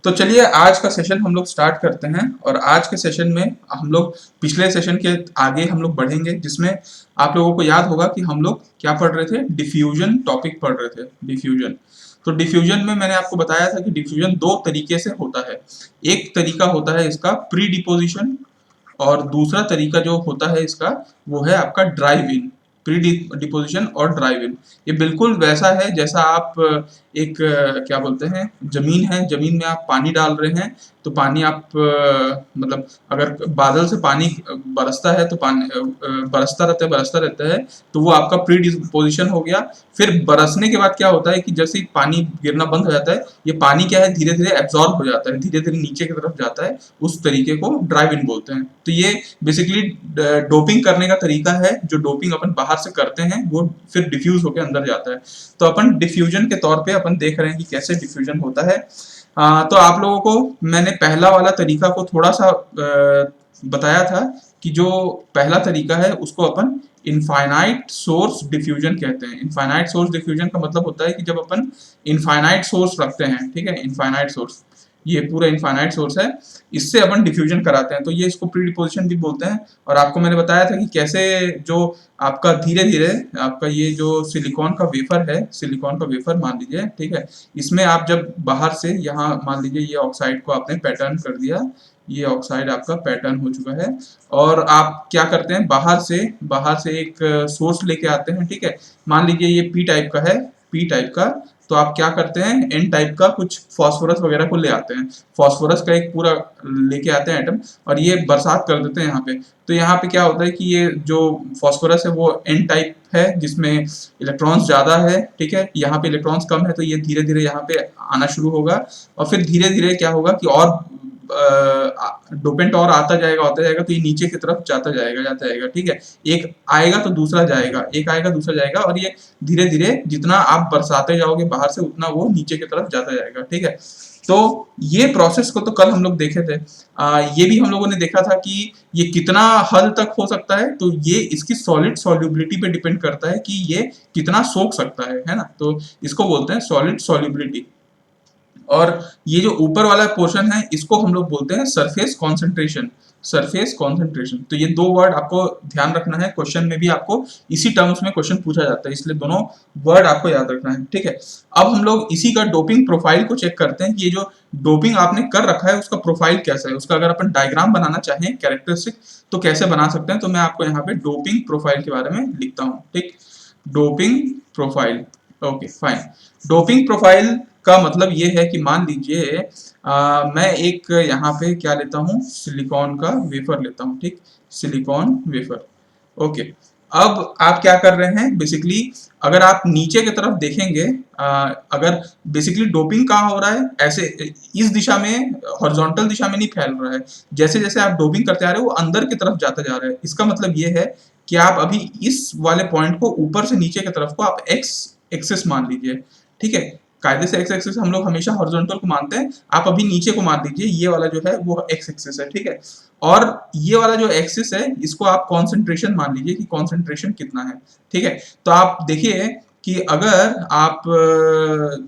तो चलिए आज का सेशन हम लोग स्टार्ट करते हैं। और आज के सेशन में हम लोग पिछले सेशन के आगे हम लोग बढ़ेंगे, जिसमें आप लोगों को याद होगा कि हम लोग क्या पढ़ रहे थे, डिफ्यूजन टॉपिक पढ़ रहे थे, डिफ्यूजन। तो डिफ्यूजन में मैंने आपको बताया था कि डिफ्यूजन दो तरीके से होता है। एक तरीका होता है इसका प्री डिपोजिशन, और दूसरा तरीका जो होता है इसका वो है आपका ड्राइव इन। प्री डिपोजिशन और ड्राइव इन ये बिल्कुल वैसा है जैसा आप एक क्या बोलते हैं, जमीन है, जमीन में आप पानी डाल रहे हैं। तो पानी आप मतलब अगर बादल से पानी बरसता है तो पानी बरसता रहता है, तो वो आपका प्री डिपोजिशन हो गया। फिर बरसने के बाद क्या होता है कि जैसे ही पानी गिरना बंद हो जाता है, ये पानी क्या है, धीरे धीरे एब्जॉर्ब हो जाता है, धीरे धीरे नीचे की तरफ जाता है। उस तरीके को ड्राइव इन बोलते हैं। तो ये बेसिकली डोपिंग करने का तरीका है, जो डोपिंग अपन बाहर से करते हैं वो फिर डिफ्यूज होकर अंदर जाता है। तो अपन डिफ्यूजन के तौर पे अपन देख रहे हैं कि कैसे डिफ्यूजन होता है। तो आप लोगों को मैंने पहला वाला तरीका को थोड़ा सा बताया था कि जो पहला तरीका है उसको अपन इनफाइनाइट सोर्स डिफ्यूजन कहते हैं। इनफाइनाइट सोर्स डिफ्यूजन का मतलब होता है कि जब अपन इनफाइनाइट सोर्स रखते हैं, ठीक है, इनफाइनाइट सोर्स, ये पूरा इनफाइनाइट सोर्स है, इससे अपन डिफ्यूजन कराते हैं, तो ये इसको प्री डिपोजिशन भी बोलते हैं। और आपको मैंने बताया था कि कैसे जो आपका धीरे धीरे आपका ये जो सिलिकॉन का वेफर है, सिलिकॉन का वेफर मान लीजिए, ठीक है, इसमें आप जब बाहर से यहाँ मान लीजिए ये ऑक्साइड को आपने पैटर्न कर दिया, ये ऑक्साइड आपका पैटर्न हो चुका है। और आप क्या करते हैं, बाहर से एक सोर्स लेके आते हैं, ठीक है। मान लीजिए ये पी टाइप का है, पी टाइप का, तो आप क्या करते हैं, एन टाइप का कुछ फास्फोरस वगैरह को ले आते हैं, फास्फोरस का एक पूरा लेके आते हैं एटम, और ये बरसात कर देते हैं यहाँ पे। तो यहाँ पे क्या होता है कि ये जो फास्फोरस है वो एन टाइप है, जिसमें इलेक्ट्रॉन्स ज्यादा है, ठीक है, यहाँ पे इलेक्ट्रॉन्स कम है, तो ये धीरे धीरे यहाँ पे आना शुरू होगा। और फिर धीरे धीरे क्या होगा कि और डोपेंट और आता जाएगा, तो ये नीचे की तरफ जाता जाएगा, ठीक है। एक आएगा तो दूसरा जाएगा, एक आएगा दूसरा जाएगा, और ये धीरे धीरे जितना आप बरसाते जाओगे बाहर से, उतना वो नीचे की तरफ जाता जाएगा, ठीक है। तो ये प्रोसेस को तो कल हम लोग देखे थे। ये भी हम लोगों ने देखा था कि ये कितना हद तक हो सकता है, तो ये इसकी सॉलिड सॉल्युबिलिटी पे डिपेंड करता है कि ये कितना सोख सकता है ना। तो इसको बोलते हैं सॉलिड सॉल्युबिलिटी। और ये जो ऊपर वाला पोर्शन है इसको हम लोग बोलते हैं सरफेस कॉन्सेंट्रेशन, सरफेस कॉन्सेंट्रेशन। तो ये दो वर्ड आपको ध्यान रखना है, क्वेश्चन में भी आपको इसी टर्म्स में क्वेश्चन पूछा जाता है, इसलिए दोनों वर्ड आपको याद रखना है, ठीक है। अब हम लोग इसी का डोपिंग प्रोफाइल को चेक करते हैं कि ये जो डोपिंग आपने कर रखा है उसका प्रोफाइल कैसा है, उसका अगर अपन डायग्राम बनाना चाहें कैरेक्टरिस्टिक तो कैसे बना सकते हैं। तो मैं आपको यहाँ पे डोपिंग प्रोफाइल के बारे में लिखता हूँ, ठीक, doping profile, okay fine. Doping profile का मतलब ये है कि मान लीजिए मैं एक यहाँ पे क्या लेता हूँ, सिलिकॉन का वेफर लेता हूँ, ठीक, सिलिकॉन वेफर, ओके। अब आप क्या कर रहे हैं बेसिकली, अगर आप नीचे की तरफ देखेंगे, अगर बेसिकली डोपिंग कहाँ हो रहा है, ऐसे इस दिशा में, हॉरिजॉन्टल दिशा में नहीं फैल रहा है, जैसे जैसे आप डोपिंग करते आ रहे हो वो अंदर की तरफ जाता जा रहा है। इसका मतलब ये है कि आप अभी इस वाले पॉइंट को ऊपर से नीचे की तरफ को आप एक्स एक्सिस मान लीजिए, ठीक है। कायदे से एक्स एक्सिस हम लोग हमेशा हॉरिजॉन्टल को मानते हैं, आप अभी नीचे को मान लीजिए, ये वाला जो है वो एक्स एक्सिस है, ठीक है। और ये वाला जो एक्सिस है इसको आप कॉन्सेंट्रेशन मान लीजिए कि कॉन्सेंट्रेशन कितना है, ठीक है। तो आप देखिए कि अगर आप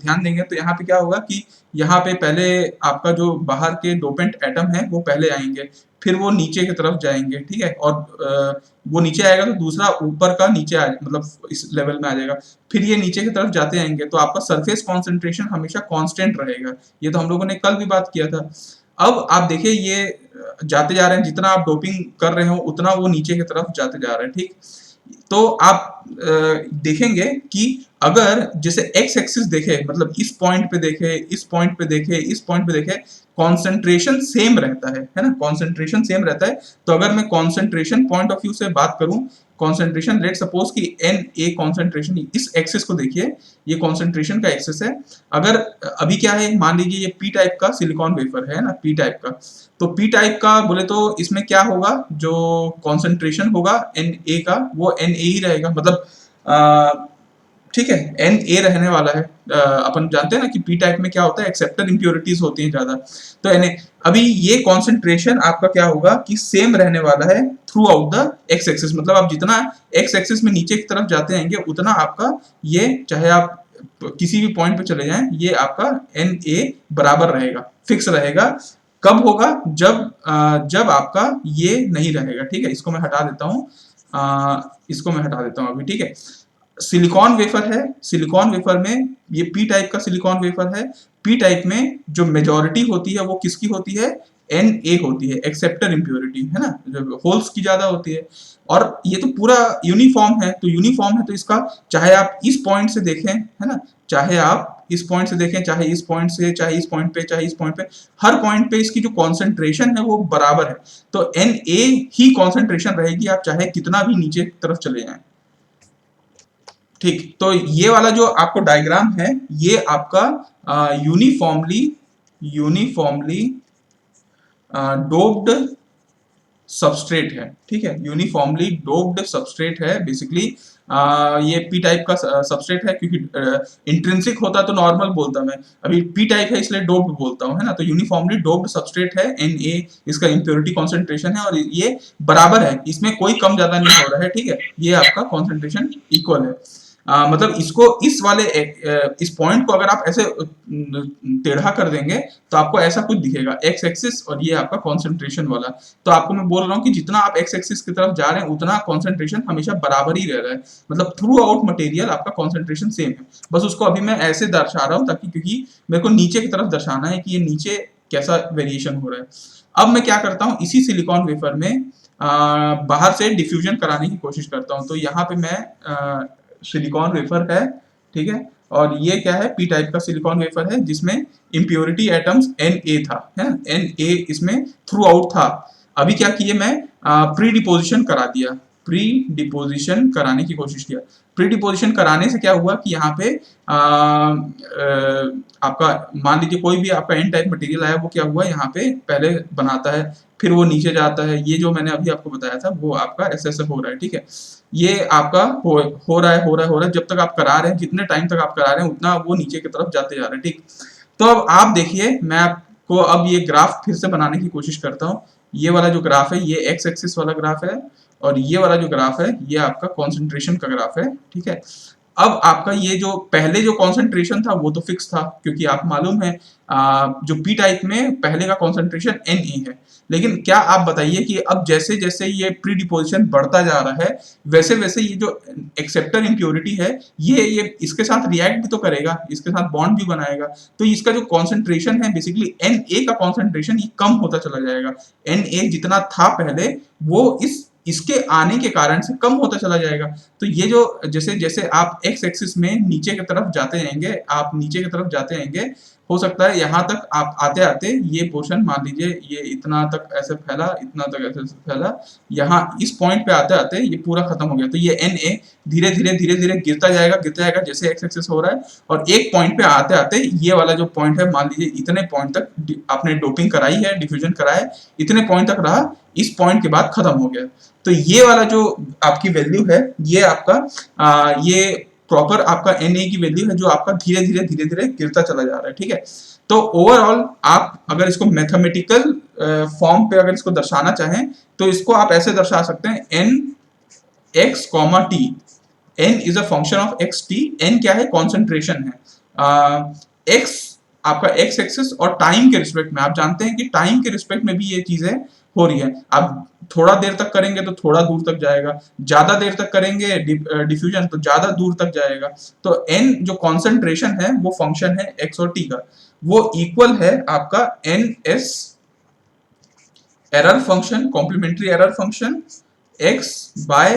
ध्यान देंगे तो यहाँ पे क्या होगा कि यहाँ पे पहले आपका जो बाहर के डोपेंट एटम है वो पहले आएंगे, फिर वो नीचे की तरफ जाएंगे, ठीक है। और वो नीचे आएगा तो दूसरा ऊपर का नीचे आ, मतलब इस लेवल में आ जाएगा, फिर ये नीचे की तरफ जाते आएंगे, तो आपका सरफेस कॉन्सेंट्रेशन हमेशा कांस्टेंट रहेगा। ये तो हम लोगों ने कल भी बात किया था। अब आप देखिए ये जाते जा रहे हैं, जितना आप डोपिंग कर रहे हो उतना वो नीचे की तरफ जाते जा रहे हैं, ठीक। तो आप देखेंगे कि अगर जैसे एक्स एक्सिस देखे, मतलब इस पॉइंट पे देखे, इस पॉइंट पे देखे, इस पॉइंट पे देखे, कॉन्सेंट्रेशन सेम रहता है ना, कॉन्सेंट्रेशन सेम रहता है। तो अगर मैं कॉन्सेंट्रेशन पॉइंट ऑफ व्यू से बात करूं, कॉन्सेंट्रेशन, लेट सपोज कि एन ए कॉन्सेंट्रेशन, इस एक्सिस को देखिए, ये कॉन्सेंट्रेशन का एक्सिस है। अगर अभी क्या है, मान लीजिए ये पी टाइप का सिलिकॉन वेफर है ना, पी टाइप का, तो पी टाइप का बोले तो इसमें क्या होगा, जो कॉन्सेंट्रेशन होगा एन ए का वो एन ए ही रहेगा, मतलब ठीक है, एन ए रहने वाला है। अपन जानते हैं ना कि पी टाइप में क्या होता है, एक्सेप्टर इंप्योरिटीज होती हैं ज्यादा, तो एन ए, अभी ये कॉन्सेंट्रेशन आपका क्या होगा कि सेम रहने वाला है through out the x axis, मतलब आप जितना एक्स एक्सिस में नीचे की तरफ जाते रहेंगे उतना आपका ये, चाहे आप किसी भी पॉइंट पे चले जाएं, ये आपका Na बराबर रहेगा, फिक्स रहेगा। कब होगा? जब आपका ये नहीं रहेगा, ठीक है। इसको मैं हटा देता हूँ, इसको मैं हटा देता हूँ अभी, ठीक है। सिलिकॉन वेफर है, सिलिकॉन वेफर में ये पी टाइप का सिलिकॉन वेफर है। पी टाइप में जो मेजॉरिटी होती है वो किसकी होती है? Na होती है, एक्सेप्टर इम्प्योरिटी, है ना, जो होल्स की ज्यादा होती है। और ये तो पूरा यूनिफॉर्म है, तो यूनिफॉर्म है तो इसका चाहे आप इस पॉइंट से देखें, है ना, चाहे आप इस पॉइंट से देखें, चाहे इस पॉइंट से, चाहे इस पॉइंट पे, चाहे इस पॉइंट पे, हर पॉइंट पे इसकी जो कॉन्सेंट्रेशन है वो बराबर है। तो Na ही कॉन्सेंट्रेशन रहेगी, आप चाहे कितना भी नीचे की तरफ चले जाएं, ठीक। तो ये वाला जो आपको डायग्राम है, ये आपका यूनिफॉर्मली यूनिफॉर्मली डोप्ड सबस्ट्रेट है, ठीक है। यूनिफॉर्मली डोप्ड सबस्ट्रेट है बेसिकली। ये पी टाइप का सबस्ट्रेट है, क्योंकि इंट्रिंसिक होता तो नॉर्मल बोलता मैं, अभी पी टाइप है इसलिए डोप्ड बोलता हूँ, है ना। तो यूनिफॉर्मली डोप्ड सबस्ट्रेट है, Na इसका इम्प्योरिटी कॉन्सेंट्रेशन है, और ये बराबर है, इसमें कोई कम ज्यादा नहीं हो रहा है, ठीक है। ये आपका कॉन्सेंट्रेशन इक्वल है। मतलब इसको इस वाले इस पॉइंट को अगर आप ऐसे टेढ़ा कर देंगे तो आपको ऐसा कुछ दिखेगा, एक्स एक्सिस और ये आपका कॉन्सेंट्रेशन वाला। तो आपको मैं बोल रहा हूँ कि जितना आप एक्स एक्सिस की तरफ जा रहे हैं उतना कॉन्सेंट्रेशन हमेशा बराबर ही रह रहा है, मतलब थ्रू आउट मटेरियल आपका कॉन्सेंट्रेशन सेम है। बस उसको अभी मैं ऐसे दर्शा रहा हूँ ताकि, क्योंकि मेरे को नीचे की तरफ दर्शाना है कि ये नीचे कैसा वेरिएशन हो रहा है। अब मैं क्या करता हूँ, इसी सिलिकॉन वेफर में बाहर से डिफ्यूजन कराने की कोशिश करता हूँ। तो यहाँ पे मैं सिलिकॉन वेफर है, ठीक है, और ये क्या है? पी टाइप का सिलिकॉन वेफर है जिसमें इम्प्योरिटी एटम्स Na था, है ना, Na इसमें थ्रू आउट था। अभी क्या किए मैं, प्री डिपोजिशन करा दिया, प्री डिपोजिशन कराने की कोशिश किया। प्री डिपोजिशन कराने से क्या हुआ कि यहाँ पे आपका मान लीजिए कोई भी आपका एन टाइप मटेरियल आया, वो क्या हुआ, यहाँ पे पहले बनाता है, फिर वो नीचे जाता है। ये जो मैंने अभी आपको बताया था वो आपका ऐसे हो रहा है, ठीक है। ये आपका हो रहा है, हो रहा है, हो रहा है, जब तक आप करा रहे हैं, जितने टाइम तक आप करा रहे हैं उतना वो नीचे की तरफ जाते जा रहे हैं, ठीक। तो अब आप देखिए, मैं आपको अब ये ग्राफ फिर से बनाने की कोशिश करता हूँ। ये वाला जो ग्राफ है ये एक्स एक्सिस वाला ग्राफ है, और ये वाला जो ग्राफ है ये आपका कॉन्सेंट्रेशन का ग्राफ है, ठीक है। अब आपका ये जो पहले जो कॉन्सेंट्रेशन था वो तो फिक्स था, क्योंकि आप मालूम है जो पी टाइप में पहले का कॉन्सेंट्रेशन Na है। लेकिन क्या आप बताइए कि अब जैसे जैसे ये प्री डिपोजिशन बढ़ता जा रहा है, वैसे वैसे ये जो एक्सेप्टर इम्प्योरिटी है ये इसके साथ रिएक्ट भी तो करेगा, इसके साथ बॉन्ड भी बनाएगा। तो इसका जो कॉन्सेंट्रेशन है बेसिकली Na का कॉन्सेंट्रेशन ये कम होता चला जाएगा। Na जितना था पहले वो इसके आने के कारण से कम होता चला जाएगा। तो ये जो जैसे जैसे आप एक्स एक्सिस में नीचे की तरफ जाते जाएंगे, आप नीचे की तरफ जाते जाएंगे, हो सकता है यहाँ तक आप आते आते ये पोर्शन मान लीजिए ये इतना तक ऐसे फैला, इतना तक ऐसे फैला, यहाँ इस पॉइंट पे आते आते ये पूरा खत्म हो गया। तो ये Na धीरे धीरे धीरे धीरे गिरता जाएगा जैसे एक्स एक्सिस हो रहा है, और एक पॉइंट पे आते आते ये वाला जो पॉइंट है, मान लीजिए इतने पॉइंट तक आपने डोपिंग कराई है, डिफ्यूजन करा है, इतने पॉइंट तक रहा, इस पॉइंट के बाद खत्म हो गया। तो ये वाला जो आपकी वैल्यू है ये आपका ये प्रॉपर आपका Na की वैल्यू है, जो आपका धीरे धीरे धीरे धीरे गिरता चला जा रहा है, ठीक है। तो ओवरऑल आप अगर इसको मैथमेटिकल फॉर्म पे अगर इसको दर्शाना चाहें तो इसको आप ऐसे दर्शा सकते हैं, n x t, n is a function of x t। n क्या है? कॉन्सेंट्रेशन है। x आपका x एक्सिस और टाइम के रिस्पेक्ट में, आप जानते हैं कि टाइम के रिस्पेक्ट में भी ये चीजें हो रही है। आप थोड़ा देर तक करेंगे तो थोड़ा दूर तक जाएगा, ज्यादा देर तक करेंगे डिफ्यूजन तो ज्यादा दूर तक जाएगा। तो n जो कॉन्सेंट्रेशन है वो फंक्शन है x और t का, वो इक्वल है आपका ns error function, complementary error function x by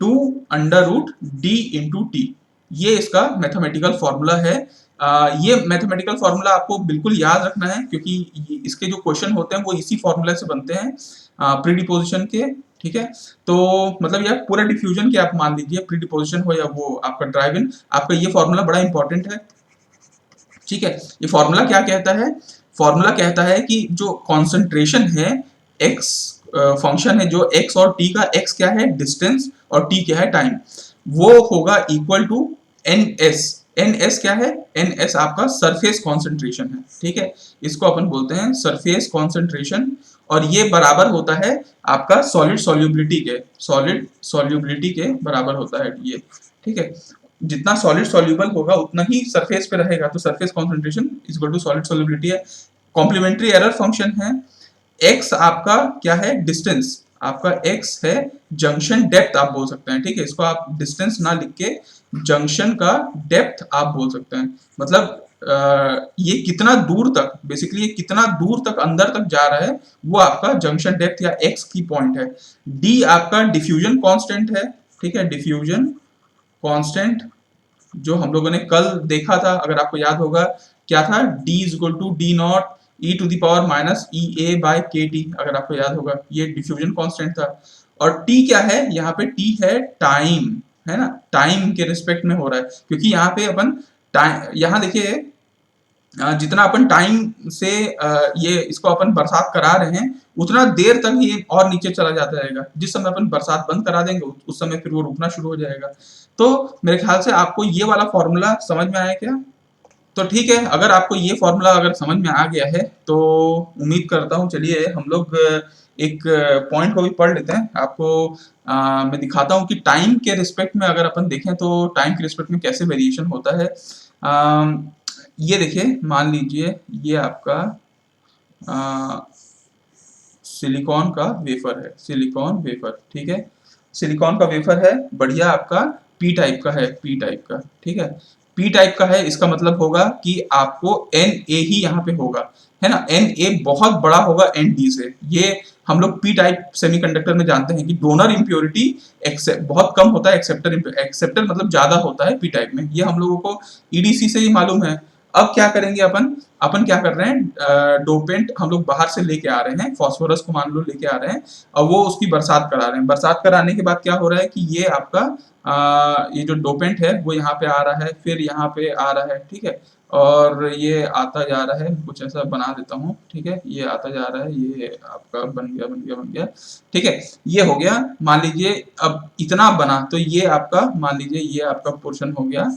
2 under root D into T. ये इसका मैथमेटिकल फॉर्मूला है। ये मैथमेटिकल फॉर्मूला आपको बिल्कुल याद रखना है, क्योंकि इसके जो क्वेश्चन होते हैं वो इसी फॉर्मूला से बनते हैं प्री डिपोजिशन के, ठीक है। तो मतलब यार पूरा डिफ्यूजन के आप मान लीजिए, प्री डिपोजिशन हो या वो आपका ड्राइव इन, आपका ये फॉर्मूला बड़ा इंपॉर्टेंट है, ठीक है। ये फॉर्मूला क्या कहता है? फॉर्मूला कहता है कि जो कॉन्सेंट्रेशन है, एक्स फंक्शन है जो एक्स और टी का, एक्स क्या है? डिस्टेंस, और टी क्या है? टाइम, वो होगा equal to N S. N S क्या है? एन एस आपका सरफेस कॉन्सेंट्रेशन है, ठीक है। इसको अपन बोलते हैं सरफेस कॉन्सेंट्रेशन, और ये बराबर होता है आपका सॉलिड सॉल्युबिलिटी के, सॉलिड सॉल्युबिलिटी के बराबर होता है ये, ठीक है। जितना सॉलिड सॉल्यूबल होगा उतना ही सरफेस पे रहेगा, तो surface concentration is equal to solid solubility है। कॉम्प्लीमेंट्री एरर फंक्शन है, एक्स आपका क्या है, डिस्टेंस आपका एक्स है, जंक्शन डेप्थ आप बोल सकते हैं, ठीक है, इसको आप डिस्टेंस ना लिख के जंक्शन का डेप्थ आप बोल सकते हैं। मतलब ये कितना दूर तक, बेसिकली ये कितना दूर तक अंदर तक जा रहा है, वो आपका जंक्शन डेप्थ या एक्स की पॉइंट है। डी आपका डिफ्यूजन कांस्टेंट है, ठीक है, डिफ्यूजन कांस्टेंट जो हम लोगों ने कल देखा था, अगर आपको याद होगा, क्या था, d is equal to D naught E to the power minus E A by K T, अगर आपको याद होगा, ये डिफ्यूजन कांस्टेंट था। और t क्या है, यहाँ पे t है टाइम, है ना, टाइम के रिस्पेक्ट में हो रहा है, क्योंकि यहाँ पे अपन टाइम, यहाँ देखिए जितना अपन टाइम से ये इसको अपन बरसात करा रहे हैं, उतना देर तक ये और नीचे चला जाता रहेगा। जिस समय अपन बरसात बंद करा देंगे उस समय फिर वो रुकना शुरू हो जाएगा। तो मेरे ख्याल से आपको ये वाला फॉर्मूला समझ में आया क्या? तो ठीक है, अगर आपको ये फॉर्मूला अगर समझ में आ गया है तो उम्मीद करता हूँ, चलिए हम लोग एक पॉइंट को भी पढ़ लेते हैं। आपको मैं दिखाता हूँ कि टाइम के रिस्पेक्ट में अगर अपन देखें तो टाइम के रिस्पेक्ट में कैसे वेरिएशन होता है। ये देखिए, मान लीजिए ये आपका सिलिकॉन का वेफर है, सिलिकॉन वेफर, ठीक है, सिलिकॉन का वेफर है, बढ़िया आपका पी टाइप का है, पी टाइप का, ठीक है, पी टाइप का है, इसका मतलब होगा कि आपको एन ए ही यहाँ पे होगा, है ना, एन ए बहुत बड़ा होगा एन डी से। ये हम लोग पी टाइप सेमीकंडक्टर में जानते हैं कि डोनर इम्प्योरिटी बहुत कम होता है, एक्सेप्टर मतलब ज्यादा होता है पी टाइप में, ये हम लोगों को ईडीसी से ही मालूम है। अब क्या करेंगे अपन क्या कर रहे हैं, डोपेंट हम लोग बाहर से लेके आ रहे हैं, फास्फोरस को मान लो लेके आ रहे हैं, और वो उसकी बरसात करा रहे हैं। बरसात कराने के बाद क्या हो रहा है कि ये आपका ये जो डोपेंट है वो यहाँ पे आ रहा है, फिर यहाँ पे आ रहा है, ठीक है, और ये आता जा रहा है, कुछ ऐसा बना देता हूँ, ठीक है, ये आता जा रहा है, ये आपका बन गया बन गया बन गया, ठीक है, ये हो गया। मान लीजिए अब इतना बना, तो ये आपका मान लीजिए ये आपका पोर्शन हो गया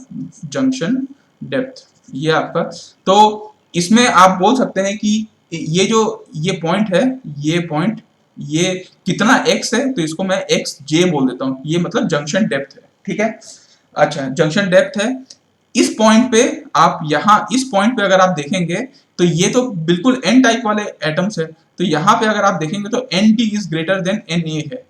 जंक्शन डेप्थ, ये आपका। तो इसमें आप बोल सकते हैं कि ये जो ये पॉइंट है, ये पॉइंट ये कितना x है, तो इसको मैं एक्स जे बोल देता हूँ, ये मतलब जंक्शन डेप्थ है, ठीक है। अच्छा, जंक्शन डेप्थ है, इस पॉइंट पे आप यहाँ इस पॉइंट पे अगर आप देखेंगे तो ये तो बिल्कुल एन टाइप वाले एटम्स है, तो यहाँ पे अगर आप देखेंगे तो N D is greater than N A है,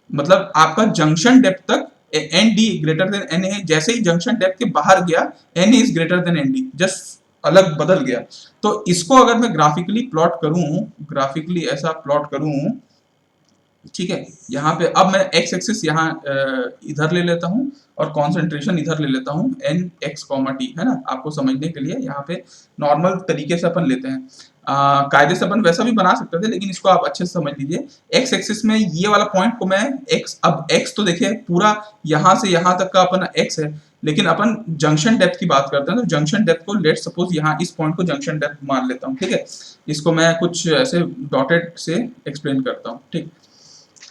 मतलब आपका जंक्शन डेप्थ तक N D greater than N A, जैसे ही जंक्शन डेप्थ के बाहर गया N A is greater than N D, just अलग बदल गया। तो इसको अगर मैं ग्राफिकली प्लॉट करूं, ग्राफिकली ऐसा प्लॉट करूं, ठीक है, यहाँ पे अब मैं एक्स एक्सिस यहाँ इधर ले लेता हूँ और कॉन्सेंट्रेशन इधर ले लेता हूँ, एन एक्स कॉमा टी, है ना, आपको समझने के लिए यहाँ पे नॉर्मल तरीके से अपन लेते हैं। कायदे से अपन वैसा भी बना सकते थे, लेकिन इसको आप अच्छे से समझ लीजिए। एक्स एक्सिस में ये वाला पॉइंट को मैं एक्स, अब एक्स तो देखिए पूरा यहाँ से यहाँ तक का अपन एक्स है, लेकिन अपन जंक्शन डेप्थ की बात करते हैं, तो जंक्शन डेप्थ को लेट सपोज यहाँ इस पॉइंट को जंक्शन डेप्थ मान लेता हूँ, ठीक है, इसको मैं कुछ ऐसे डॉटेड से एक्सप्लेन करता हूँ, ठीक।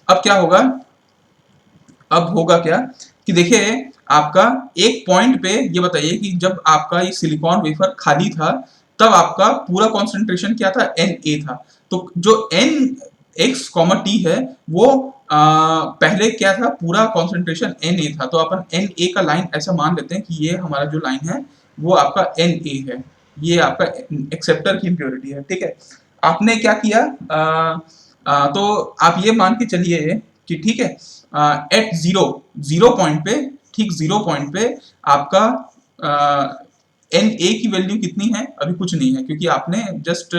अब क्या होगा, अब होगा क्या कि देखिए आपका एक पॉइंट पे ये बताइए कि जब आपका ये सिलिकॉन वेफर खाली था तब आपका पूरा कंसंट्रेशन क्या था, एन ए था। तो जो एन एक्स कॉमा टी है वो पहले क्या था, पूरा कंसंट्रेशन एन ए था, तो अपन एन ए का लाइन ऐसा मान लेते हैं कि ये हमारा जो लाइन है वो आपका एन ए है, ये आपका एक्सेप्टर की इम्प्योरिटी है, ठीक है। आपने क्या किया, तो आप ये मान के चलिए कि ठीक है, एट जीरो पॉइंट पे, ठीक जीरो पॉइंट पे आपका एन ए की वैल्यू कितनी है, अभी कुछ नहीं है क्योंकि आपने जस्ट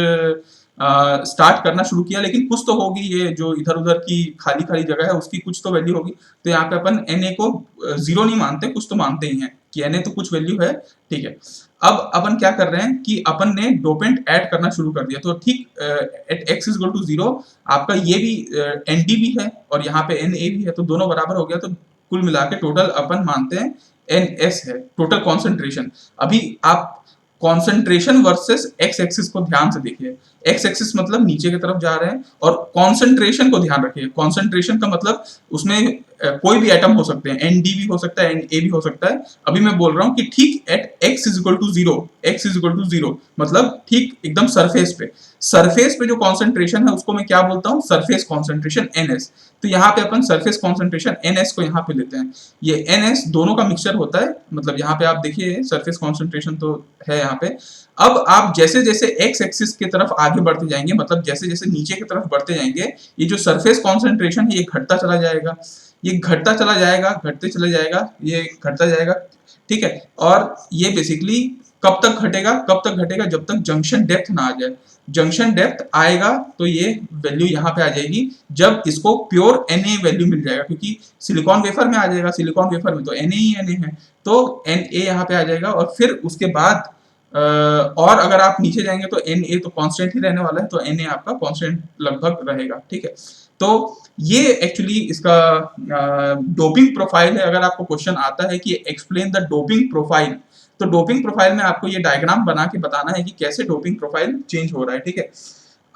स्टार्ट करना शुरू किया, लेकिन कुछ तो होगी, ये जो इधर उधर की खाली खाली जगह है उसकी कुछ तो वैल्यू होगी। तो यहाँ पे अपन एन ए को जीरो नहीं मानते, कुछ तो मानते ही हैं कि एन ए तो कुछ वैल्यू है, ठीक है। अब अपन क्या कर रहे हैं कि अपन ने डोपेंट ऐड करना शुरू कर दिया, तो ठीक at X is equal to zero आपका ये भी एन डी भी है और यहाँ पे एन ए भी है, तो दोनों बराबर हो गया, तो कुल मिला के टोटल अपन मानते हैं एन एस है, टोटल कॉन्सेंट्रेशन। अभी आप कॉन्सेंट्रेशन वर्सेस एक्स एक्सिस को ध्यान से देखिए, एक्स एक्सिस मतलब नीचे की तरफ जा रहे हैं और कॉन्सेंट्रेशन को ध्यान रखिए, कॉन्सेंट्रेशन का मतलब उसमें कोई भी एटम हो सकते हैं, एन डी भी हो सकता है, एन ए भी हो सकता है। अभी मैं बोल रहा हूँ कि ठीक at X is equal to zero, X is equal to zero मतलब ठीक एकदम सरफेस पे, सरफेस पे जो कॉन्सेंट्रेशन है उसको मैं क्या बोलता हूँ, सरफेस कॉन्सेंट्रेशन एनएस। तो यहाँ पे अपन सरफेस कॉन्सेंट्रेशन एनएस को यहाँ पे लेते हैं। ये एनएस दोनों का मिक्सचर होता है, मतलब यहाँ पे आप देखिए सरफेस कॉन्सेंट्रेशन तो है यहाँ पे। अब आप जैसे जैसे एक्स एक्सिस की तरफ आगे बढ़ते जाएंगे, मतलब जैसे जैसे नीचे की तरफ बढ़ते जाएंगे, ये जो सरफेस कॉन्सेंट्रेशन है ये घटता चला जाएगा, ये घटता चला जाएगा, घटते चले जाएगा, ये घटता जाएगा, ठीक है। और ये बेसिकली कब तक घटेगा, कब तक घटेगा, जब तक जंक्शन डेप्थ ना आ जाए। जंक्शन डेप्थ आएगा तो ये वैल्यू यहाँ पे आ जाएगी, जब इसको प्योर Na वैल्यू मिल जाएगा, क्योंकि सिलिकॉन वेफर में आ जाएगा, सिलिकॉन वेफर में तो Na ही Na है, तो Na यहाँ पे आ जाएगा। और फिर उसके बाद और अगर आप नीचे जाएंगे तो Na तो कांस्टेंट ही रहने वाला है, तो Na आपका कांस्टेंट लगभग रहेगा, ठीक है। तो ये एक्चुअली इसका डोपिंग प्रोफाइल है। अगर आपको क्वेश्चन आता है कि एक्सप्लेन द डोपिंग प्रोफाइल, तो डोपिंग प्रोफाइल में आपको ये डायग्राम बना के बताना है कि कैसे डोपिंग प्रोफाइल चेंज हो रहा है, ठीक है।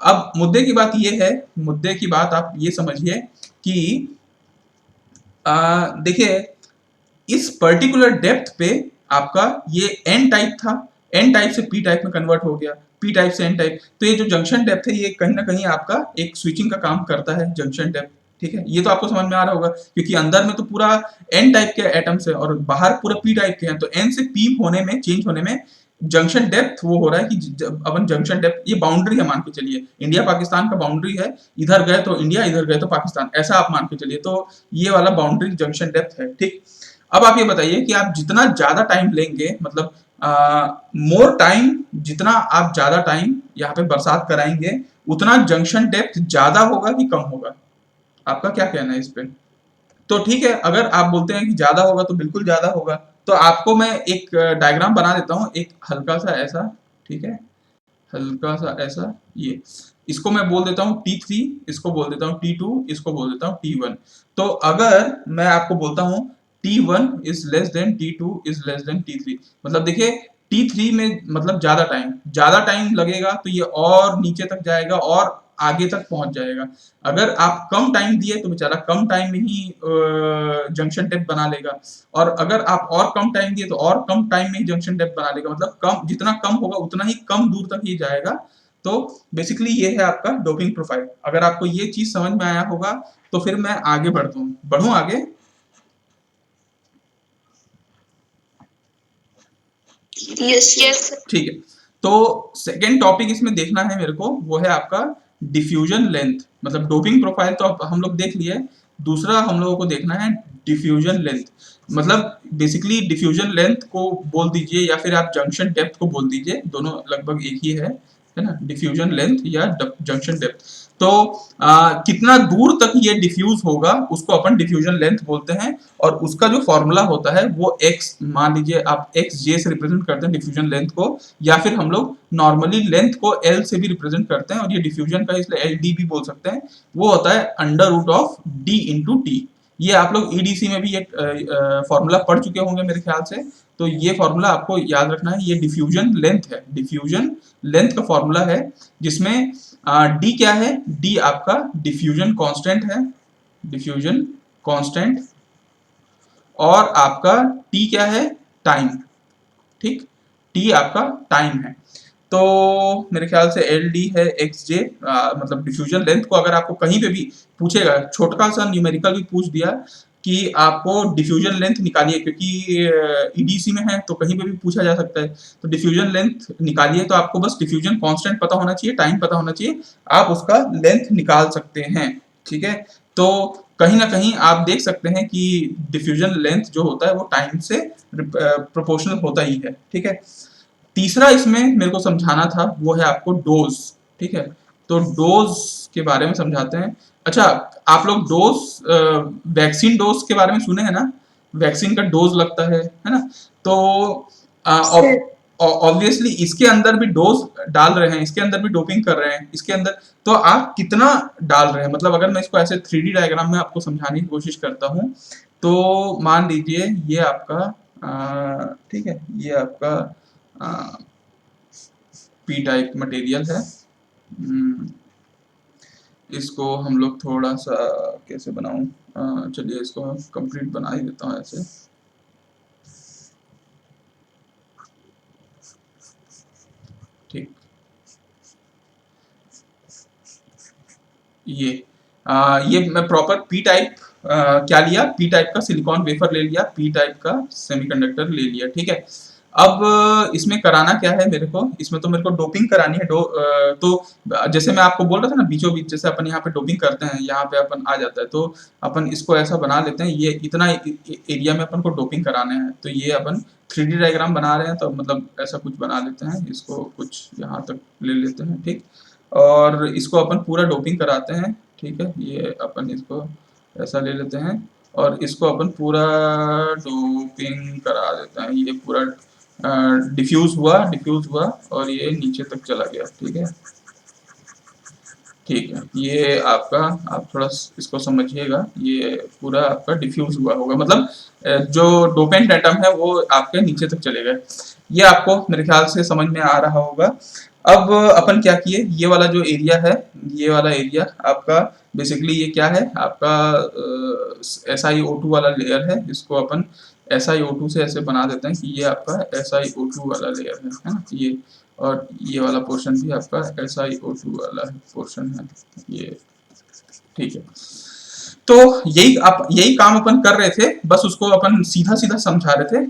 अब मुद्दे की बात ये है, मुद्दे की बात आप ये समझिए कि देखिए इस पर्टिकुलर डेप्थ पे आपका ये एन टाइप था, एन टाइप से पी टाइप में कन्वर्ट हो गया, पी टाइप से एन टाइप। तो ये जो जंक्शन डेप्थ है ये कहीं ना कहीं आपका एक स्विचिंग का काम करता है, जंक्शन डेप्थ, ठीक है। ये तो आपको समझ में आ रहा होगा, क्योंकि अंदर में तो पूरा एन टाइप के एटम्स है और बाहर पूरा पी टाइप के हैं, तो एन से पी होने में, चेंज होने में जंक्शन डेप्थ वो हो रहा है कि जब अपन जंक्शन डेप्थ, ये बाउंड्री है मान के चलिए, इंडिया पाकिस्तान का बाउंड्री है, इधर गए तो इंडिया, इधर गए तो पाकिस्तान, ऐसा आप मान के चलिए। तो ये वाला बाउंड्री जंक्शन डेप्थ है, ठीक। अब आप ये बताइए कि आप जितना ज्यादा टाइम लेंगे, मतलब मोर टाइम, जितना आप ज्यादा टाइम यहाँ पे बरसात कराएंगे, उतना जंक्शन डेप्थ ज्यादा होगा कि कम होगा? आपका क्या कहना है इस पे? तो ठीक है, अगर आप बोलते हैं कि ज्यादा होगा तो बिल्कुल ज्यादा होगा। तो आपको मैं एक डायग्राम बना देता हूँ, एक हल्का सा ऐसा, ठीक है, हल्का सा ऐसा, ये इसको मैं बोल देता हूँ T3, इसको बोल देता हूँ T2, इसको बोल देता हूँ T1। तो अगर मैं आपको बोलता हूँ T1 is less than T2 is less than T3, मतलब देखिए T3 में मतलब ज्यादा टाइम लगेगा तो ये और नीचे तक जाएगा और आगे तक पहुंच जाएगा। अगर आप कम टाइम दिए तो बेचारा कम टाइम में ही जंक्शन टेप बना लेगा, और अगर आप और कम टाइम दिए तो और कम टाइम में ही जंक्शन डेप्थ बना लेगा, मतलब कम, जितना कम होगा उतना ही कम दूर तक ये जाएगा। तो बेसिकली ये है आपका डोपिंग प्रोफाइल। अगर आपको ये चीज समझ में आया होगा तो फिर मैं आगे बढ़ूं आगे। यस यस ठीक है, तो सेकेंड टॉपिक इसमें देखना है मेरे को, वो है आपका डिफ्यूजन लेंथ। मतलब डोपिंग प्रोफाइल तो हम लोग देख लिए, दूसरा हम लोगों को देखना है डिफ्यूजन लेंथ। मतलब बेसिकली डिफ्यूजन लेंथ को बोल दीजिए या फिर आप जंक्शन डेप्थ को बोल दीजिए, दोनों लगभग एक ही है ना, डिफ्यूजन लेंथ या जंक्शन डेप्थ। तो कितना दूर तक ये डिफ्यूज होगा उसको अपन डिफ्यूजन लेंथ बोलते हैं, और उसका जो फॉर्मूला होता है वो एक्स, मान लीजिए आप एक्स जे से रिप्रेजेंट करते हैं डिफ्यूजन लेंथ को, या फिर हम लोग नॉर्मली लेंथ को एल से भी रिप्रेजेंट करते हैं, और ये डिफ्यूजन का इसलिए एल डी भी बोल सकते हैं। वो होता है under root of D into T. ये आप लोग ईडीसी में भी ये फॉर्मूला पढ़ चुके होंगे मेरे ख्याल से, तो ये फॉर्मूला आपको याद रखना है। ये डिफ्यूजन लेंथ है, डिफ्यूजन लेंथ का फॉर्मूला है, जिसमें डी क्या है, डी आपका डिफ्यूजन कांस्टेंट है, डिफ्यूजन कांस्टेंट, और आपका टी क्या है, टाइम, ठीक, टी आपका टाइम है। तो मेरे ख्याल से एल डी है एक्स जे, मतलब डिफ्यूजन लेंथ को अगर आपको कहीं पे भी पूछेगा, छोटा सा न्यूमेरिकल भी पूछ दिया कि आपको डिफ्यूजन लेंथ निकालिए, क्योंकि ईडीसी में है तो कहीं पे भी पूछा जा सकता है, तो डिफ्यूजन लेंथ निकालिए, तो आपको बस डिफ्यूजन कांस्टेंट पता होना चाहिए, टाइम पता होना चाहिए, आप उसका लेंथ निकाल सकते हैं, ठीक है। तो कहीं ना कहीं आप देख सकते हैं कि डिफ्यूजन लेंथ जो होता है वो टाइम से प्रोपोर्शनल होता ही है, ठीक है। तीसरा इसमें मेरे को समझाना था वो है आपको डोज, ठीक है। तो डोज के बारे में समझाते हैं। अच्छा, आप लोग डोज, वैक्सीन डोज के बारे में सुने हैं ना, वैक्सीन का डोज लगता है ना। तो सर ऑब्वियसली इसके अंदर भी डोज डाल रहे हैं, इसके अंदर भी डोपिंग कर रहे हैं इसके अंदर। तो आप कितना डाल रहे हैं, मतलब अगर मैं इसको ऐसे 3D डायग्राम में आपको समझाने की कोशिश करता हूँ, तो मान लीजिए ये आपका ठीक है, ये आपका पी टाइप मटेरियल है, इसको हम लोग थोड़ा सा कैसे बनाऊं, चलिए इसको कंप्लीट बना ही देता हूँ ऐसे। ठीक, ये मैं प्रॉपर पी टाइप क्या लिया, पी टाइप का सिलिकॉन वेफर ले लिया, पी टाइप का सेमीकंडक्टर ले लिया। ठीक है, अब इसमें कराना क्या है मेरे को, इसमें तो मेरे को डोपिंग करानी है। तो जैसे मैं आपको बोल रहा था ना, बीचों बीच जैसे अपन यहाँ पे डोपिंग करते हैं, यहाँ पे अपन आ जाता है, तो अपन इसको ऐसा बना लेते हैं, ये इतना एरिया में अपन को डोपिंग कराने हैं, तो ये अपन 3D डायग्राम बना रहे हैं, तो मतलब ऐसा कुछ बना लेते हैं, इसको कुछ यहाँ तक ले लेते हैं। ठीक, और इसको अपन पूरा डोपिंग कराते हैं। ठीक है, ये अपन इसको ऐसा ले लेते हैं और इसको अपन पूरा डोपिंग करा देते हैं। ये पूरा डिफ्यूज हुआ और ये नीचे तक चला गया। ठीक है, ठीक है, ये आपका, आप थोड़ा इसको समझिएगा, ये पूरा आपका डिफ्यूज हुआ होगा, मतलब जो डोपेंट एटम है वो आपके नीचे तक चले गए। ये आपको मेरे ख्याल से समझ में आ रहा होगा। अब अपन क्या किए, ये वाला जो एरिया है, ये वाला एरिया आपका बेसिकली ये क्या है आपका SiO2 वाला लेयर है, इसको अपन SiO2 से ऐसे बना देते हैं कि ये आपका SiO2 वाला लेयर है ना, ये, और ये वाला पोर्शन भी आपका SiO2 वाला पोर्शन है ये। ठीक है, तो यही काम अपन कर रहे थे, बस उसको अपन सीधा सीधा समझा रहे थे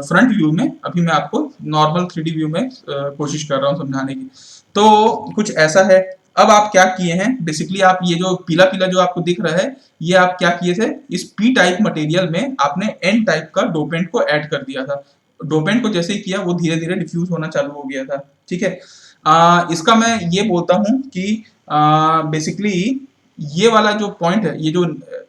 फ्रंट व्यू में। अभी मैं आपको नॉर्मल 3D व्यू में कोशिश कर रहा हूँ समझाने की। तो कुछ ऐसा है। अब आप क्या किए हैं, बेसिकली आप ये जो पीला पीला जो आपको दिख रहा है, ये आप क्या किए थे, इस पी टाइप मटेरियल में आपने एन टाइप का डोपेंट को ऐड कर दिया था। डोपेंट को जैसे ही किया वो धीरे धीरे डिफ्यूज होना चालू हो गया था। ठीक है, इसका मैं ये बोलता हूँ कि बेसिकली ये वाला जो पॉइंट है, ये जो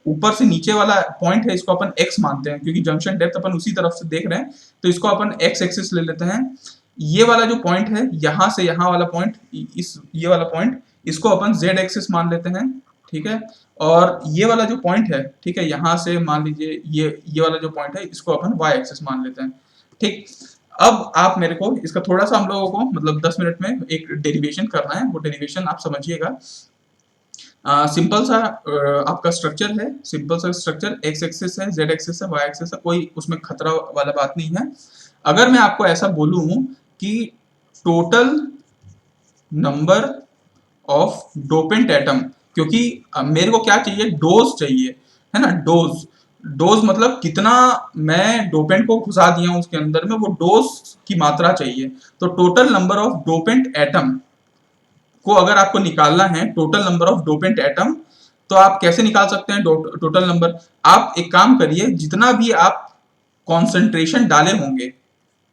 ऊपर से नीचे वाला पॉइंट है, इसको अपन x मानते हैं, क्योंकि जंक्शन डेप्थ अपन उसी तरफ से देख रहे हैं, तो इसको अपन x एक्सिस ले लेते हैं। ये वाला जो पॉइंट है, यहां से यहां वाला पॉइंट, ये वाला पॉइंट, इसको अपन z एक्सिस मान लेते हैं। ठीक है, और ये वाला जो पॉइंट है, ठीक है, यहां से मान लीजिए ये वाला जो पॉइंट है, इसको अपन y एक्सिस मान लेते हैं। ठीक, अब आप मेरे को इसका थोड़ा सा हम लोगों को मतलब 10 मिनट में एक डेरिवेशन करना है, वो डेरिवेशन आप समझिएगा। सिंपल सा आपका स्ट्रक्चर है, सिंपल सा स्ट्रक्चर, x एक्सिस है, z एक्सिस है, y एक्सिस है, कोई उसमें खतरा वाला बात नहीं है। अगर मैं आपको ऐसा बोलूं कि total number of dopant atom, क्योंकि मेरे को क्या चाहिए, डोज चाहिए, है ना, डोज। डोज मतलब कितना मैं डोपेंट को घुसा दिया हूं उसके अंदर में, वो डोज की मात्रा चाहिए। तो total number of dopant atom को अगर आपको निकालना है, total number of dopant atom, तो आप कैसे निकाल सकते हैं टोटल नंबर। आप एक काम करिए, जितना भी आप कॉन्सेंट्रेशन डाले होंगे,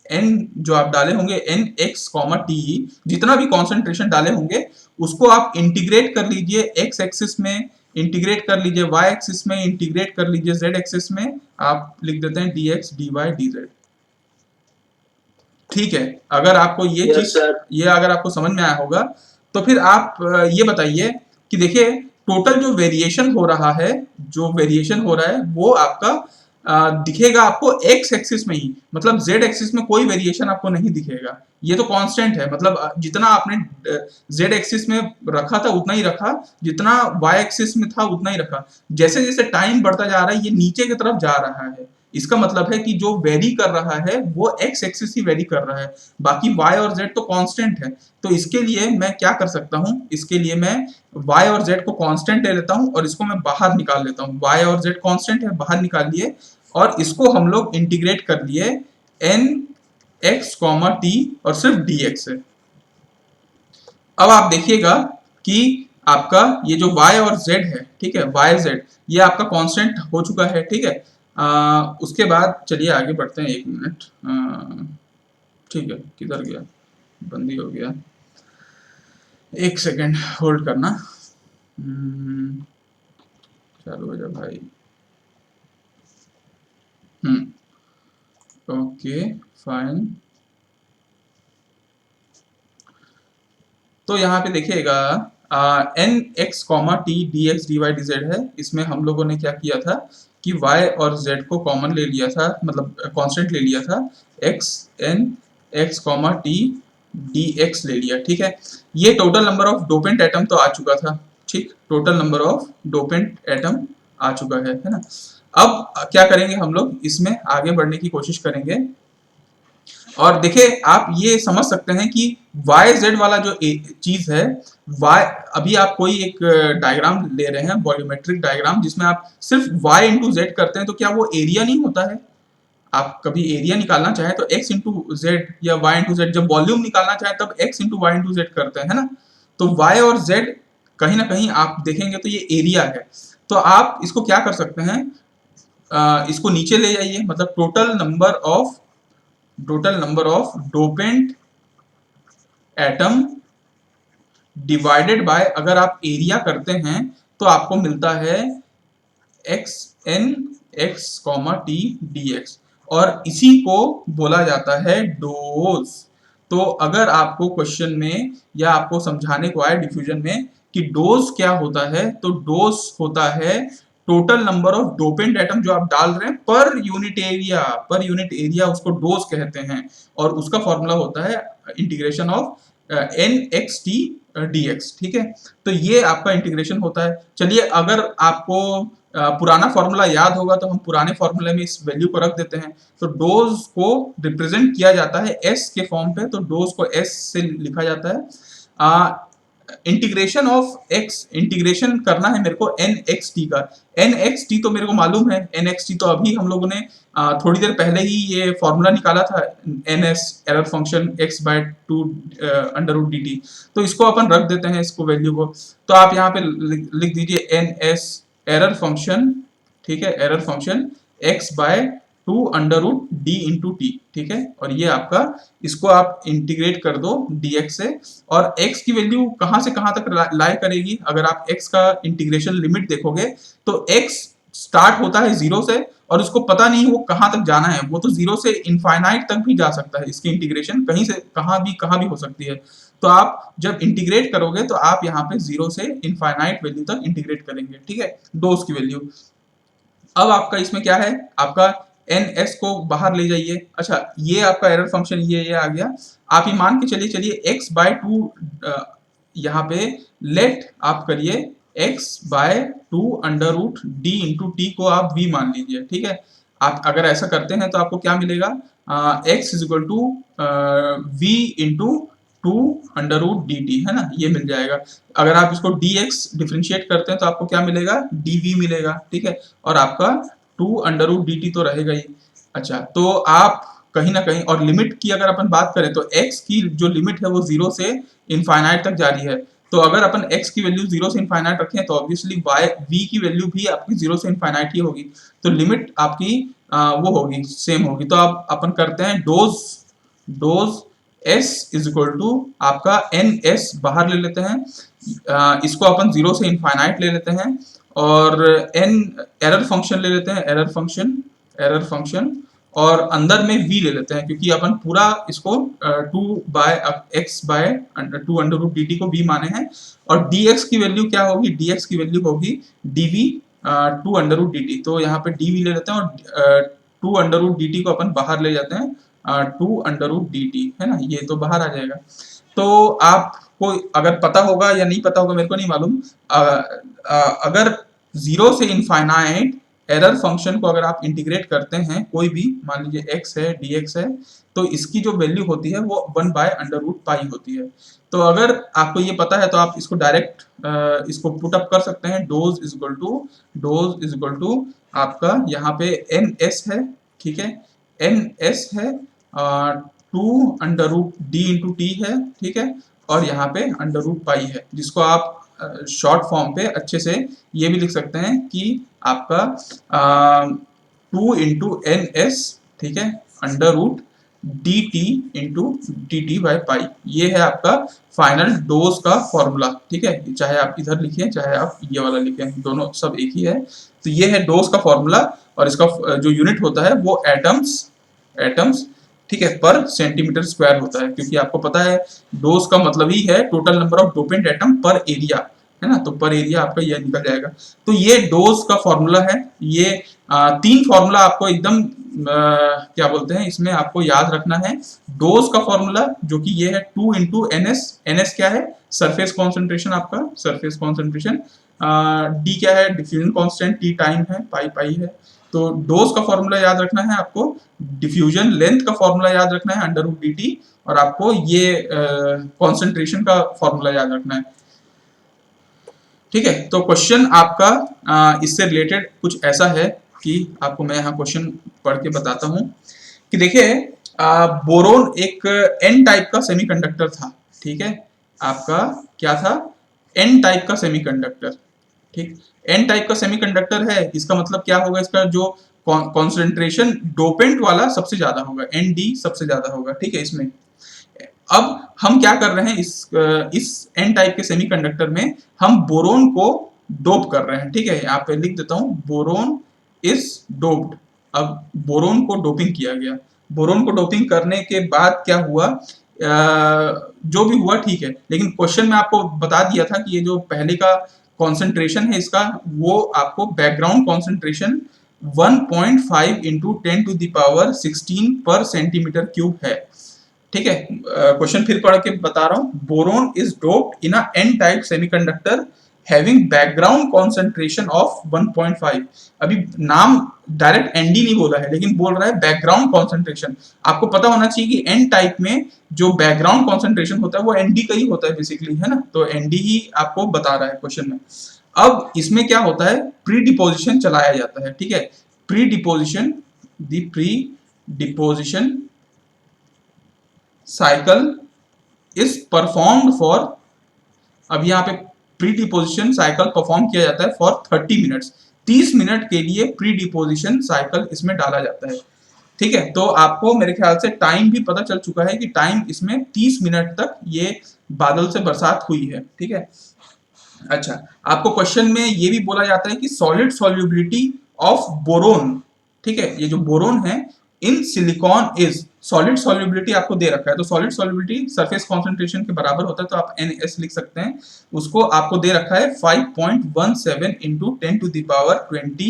n जो आप डाले होंगे, NX, T, जितना भी कॉन्सेंट्रेशन डाले होंगे उसको आप इंटीग्रेट कर लीजिए, x एक्सिस में इंटीग्रेट कर लीजिए, y एक्सिस में इंटीग्रेट कर लीजिए, z एक्सिस में आप लिख देते हैं dx dy dz। ठीक है, अगर आपको ये चीज, ये अगर आपको समझ में आया होगा, तो फिर आप ये बताइए कि देखिए टोटल जो वेरिएशन हो रहा है, जो वेरिएशन हो रहा है वो आपका दिखेगा आपको x एक्सिस में ही, मतलब z एक्सिस में कोई वेरिएशन आपको नहीं दिखेगा। ये तो कांस्टेंट है, मतलब जितना आपने z एक्सिस में रखा था उतना ही रखा, जितना y एक्सिस में था उतना ही रखा। जैसे जैसे टाइम बढ़ता जा रहा है ये नीचे की तरफ जा रहा है, इसका मतलब है कि जो वेरी कर रहा है वो x एक्सिस ही वेरी कर रहा है, बाकी y और z तो कांस्टेंट है। तो इसके लिए मैं क्या कर सकता हूं, इसके लिए मैं y और z को कांस्टेंट ले लेता हूं और इसको मैं बाहर निकाल लेता हूं। y और z कांस्टेंट है, बाहर निकाल लिए और इसको हम लोग इंटीग्रेट कर लिए NX, T और सिर्फ dx है। अब आप देखिएगा कि आपका ये जो y और z है, ठीक है, y z ये आपका कांस्टेंट हो चुका है। ठीक है, उसके बाद चलिए आगे बढ़ते हैं, 1 मिनट, ठीक है, किधर गया, बंदी हो गया, 1 सेकेंड होल्ड करना, चालू हो जा भाई। ओके फाइन, तो यहाँ पे देखिएगा NX, T dx dy dz है, इसमें हम लोगों ने क्या किया था कि y और z को कॉमन ले लिया था, मतलब कांस्टेंट ले लिया था, NX, T dx ले लिया। ठीक है, ये total number of dopant atom तो आ चुका था। ठीक, total number of dopant atom आ चुका है ना। अब क्या करेंगे हम लोग, इसमें आगे बढ़ने की कोशिश करेंगे। और देखिए आप ये समझ सकते हैं कि वाई जेड वाला जो चीज है, वाई, अभी आप कोई एक डायग्राम ले रहे हैं, वॉल्यूमेट्रिक डायग्राम, जिसमें आप सिर्फ वाई इंटू जेड करते हैं, तो क्या वो एरिया नहीं होता है? आप कभी एरिया निकालना चाहें तो x इंटू जेड या y इंटू जेड, जब वॉल्यूम निकालना चाहें तब x into Y into Z करते हैं, है ना। तो y और z कहीं ना कहीं आप देखेंगे तो ये एरिया है। तो आप इसको क्या कर सकते हैं, इसको नीचे ले जाइए, मतलब total number of dopant atom divided by, अगर आप एरिया करते हैं तो आपको मिलता है X N X comma T D X, और इसी को बोला जाता है डोज। तो अगर आपको क्वेश्चन में या आपको समझाने को आए डिफ्यूजन में कि डोज क्या होता है, तो डोज होता है total number of dopant atom जो आप डाल रहे हैं पर यूनिट एरिया, उसको डोज कहते हैं। और उसका फॉर्मूला होता है integration of N X T D X, ठीक है। तो ये आपका इंटीग्रेशन होता है। चलिए अगर आपको पुराना फॉर्मूला याद होगा तो हम पुराने फॉर्मूले में इस वैल्यू को रख देते हैं। तो डोज को रिप्रेजेंट किया जाता है एस के फॉर्म पे, तो डोज को एस से लिखा जाता है। इंटीग्रेशन ऑफ एक्स, इंटीग्रेशन करना है मेरे को एन एक्स टी का। एन एक्स टी तो मेरे को मालूम है, एन एक्स टी तो अभी हम लोगों ने थोड़ी देर पहले ही ये फॉर्मूला निकाला था, N S error function X by two under root D T. तो इसको अपन रख देते हैं, इसको वैल्यू को। तो आप यहाँ पे लिख दीजिए एन एस एरर फंक्शन, ठीक है, error function X by two under root D into T, ठीक है। और ये आपका, इसको आप इंटीग्रेट कर दो dx से, और x की वैल्यू कहां से कहां तक लाई करेगी, अगर आप x का इंटीग्रेशन लिमिट देखोगे तो x स्टार्ट होता है 0 से, और उसको पता नहीं वो कहां तक जाना है, वो तो 0 से इनफाइनाइट तक भी जा सकता है, इसकी इंटीग्रेशन कहीं से कहां भी हो सकती है। तो आप जब इंटीग्रेट करोगे तो आप यहाँ पे 0 से इनफाइनाइट वैल्यू तक इंटीग्रेट करेंगे, ठीक है, डोज की वैल्यू। अब आपका इसमें क्या है, आपका एन एस को बाहर ले जाइए। अच्छा, ये आपका एरर फंक्शन ये आ गया। आप ही मान के चलिए एक्स बाय टू, यहाँ पे लेट आप करिए X by two under root D into T को आप v मान लीजिए, ठीक है। आप अगर ऐसा करते हैं तो आपको क्या मिलेगा, X is equal to V into two under root D T, है ना, ये मिल जाएगा। अगर आप इसको डी एक्स डिफ्रेंशिएट करते हैं तो आपको क्या मिलेगा, डी वी मिलेगा, ठीक है। और आपका two under root D T तो रहेगा ही। अच्छा, तो आप कहीं ना कहीं, और लिमिट की अगर अपन बात करें तो x की जो लिमिट है वो 0 से इनफाइनाइट तक जारी है। तो अगर अपन x की वैल्यू 0 से इनफाइनाइट रखें तो ऑब्वियसली v की वैल्यू भी आपकी 0 से इनफाइनाइट ही होगी। तो लिमिट आपकी वो होगी, सेम होगी। तो आप अपन करते हैं डोज s इज इक्वल टू आपका एन एस बाहर ले लेते हैं, इसको अपन 0 से इनफाइनाइट ले लेते हैं, और एन एरर फंक्शन ले लेते हैं, एरर फंक्शन, और अंदर में v ले लेते हैं, क्योंकि अपन पूरा इसको 2 by X by two under root D T को v माने हैं। और dx की वैल्यू क्या होगी, dx की वैल्यू होगी dv two under root D T. तो यहाँ पे dv ले लेते हैं, और two under root D T को अपन बाहर ले जाते हैं, two under root D T, है ना, ये तो बाहर आ जाएगा। तो आपको अगर पता होगा या नहीं पता होगा मेरे को नहीं मालूम, अगर 0 से इनफाइनाइट एरर फंक्शन को अगर आप इंटीग्रेट करते हैं, कोई भी, मान लीजिए x है, dx है, तो इसकी जो वैल्यू होती है वो 1 बाय अंडर रूट पाई होती है। तो अगर आपको ये पता है तो आप इसको डायरेक्ट इसको पुट अप कर सकते हैं, डोज इज इक्वल टू आपका यहाँ पे एन एस है, ठीक है, एन एस है, two under root D into T है, ठीक है, और यहाँ पे अंडर रूट पाई है, जिसको आप शॉर्ट फॉर्म पे अच्छे से ये भी लिख सकते हैं कि आपका 2 इंटू एन एस, ठीक है, under root D T into D T by pi. ये है आपका फाइनल डोज का फॉर्मूला, ठीक है, चाहे आप इधर लिखें चाहे आप ये वाला लिखें, दोनों सब एक ही है। तो ये है डोज का फॉर्मूला, और इसका जो यूनिट होता है वो एटम्स, ठीक है, पर सेंटीमीटर स्क्वायर होता है, क्योंकि आपको पता है डोज का मतलब ही है total number of dopant atom पर एरिया, है ना, तो पर एरिया आपका ये निकल जाएगा। तो ये डोज का फॉर्मूला है, ये तीन फॉर्मूला आपको एकदम क्या बोलते हैं इसमें आपको याद रखना है। डोज का फॉर्मूला जो कि ये है 2 इंटू NS। NS क्या है? सरफेस कॉन्सेंट्रेशन, आपका सरफेस कॉन्सेंट्रेशन। डी क्या है? डिफ्यूजन कांस्टेंट, टी टाइम है, पाई पाई है। तो डोज का फॉर्मूला याद रखना है आपको, डिफ्यूजन लेंथ का फॉर्मूला याद रखना है √dt, और आपको ये कॉन्सेंट्रेशन का फॉर्मूला याद रखना है। ठीक है, तो क्वेश्चन आपका इससे रिलेटेड कुछ ऐसा है कि आपको मैं यहाँ क्वेश्चन पढ़ के बताता हूँ कि देखिए बोरोन एक एन टाइप का सेमीकंडक्टर था। ठीक है, आपका क्या था? एन टाइप का सेमीकंडक्टर। ठीक, एन टाइप का सेमीकंडक्टर है, इसका मतलब क्या होगा? इसका जो कॉन्सेंट्रेशन डोपेंट वाला सबसे ज्यादा होगा, ND सबसे ज्यादा होगा। ठीक है, इसमें अब हम क्या कर रहे हैं, इस एन टाइप के सेमीकंडक्टर में हम बोरोन को डोप कर रहे हैं। ठीक है, यहाँ पे लिख देता हूं, बोरोन इज डोप्ड। अब बोरोन को डोपिंग किया गया। बोरोन को डोपिंग करने के बाद क्या हुआ? जो भी हुआ ठीक है, लेकिन क्वेश्चन में आपको बता दिया था कि ये जो पहले का कॉन्सेंट्रेशन है इसका, वो आपको बैकग्राउंड कॉन्सेंट्रेशन 1.5 इंटू 10⁻16 पर सेंटीमीटर क्यूब है। ठीक है, क्वेश्चन फिर पढ़ के बता रहा हूं। Boron is doped in a N type semiconductor having background concentration of 1.5। अभी नाम डायरेक्ट एनडी नहीं बोला है, लेकिन बोल रहा है बैकग्राउंड कॉन्सेंट्रेशन। आपको पता होना चाहिए कि एन टाइप में जो बैकग्राउंड कॉन्सेंट्रेशन होता है वो एनडी का ही होता है बेसिकली, है ना? तो एनडी ही आपको बता रहा है क्वेश्चन में। अब इसमें क्या होता है? प्री डिपोजिशन चलाया जाता है। ठीक है, pre deposition, the pre deposition cycle is performed for, अब यहाँ पे प्री डिपोजिशन साइकिल परफॉर्म किया जाता है फॉर 30 मिनट्स। 30 मिनट के लिए प्री डिपोजिशन साइकिल इसमें डाला जाता है। ठीक है, तो आपको मेरे ख्याल से टाइम भी पता चल चुका है कि टाइम इसमें 30 मिनट तक ये बादल से बरसात हुई है। ठीक है, अच्छा, आपको क्वेश्चन में ये भी बोला जाता है कि सॉलिड सॉल्युबिलिटी ऑफ बोरोन। ठीक है, ये जो बोरोन है इन सिलिकॉन इज, सॉलिड सॉल्युबिलिटी आपको दे रखा है, तो सॉलिड सॉल्युबिलिटी सरफेस कॉन्सेंट्रेशन के बराबर होता है, तो आप NS लिख सकते हैं। उसको आपको दे रखा है 5.17 इंटू 10⁻20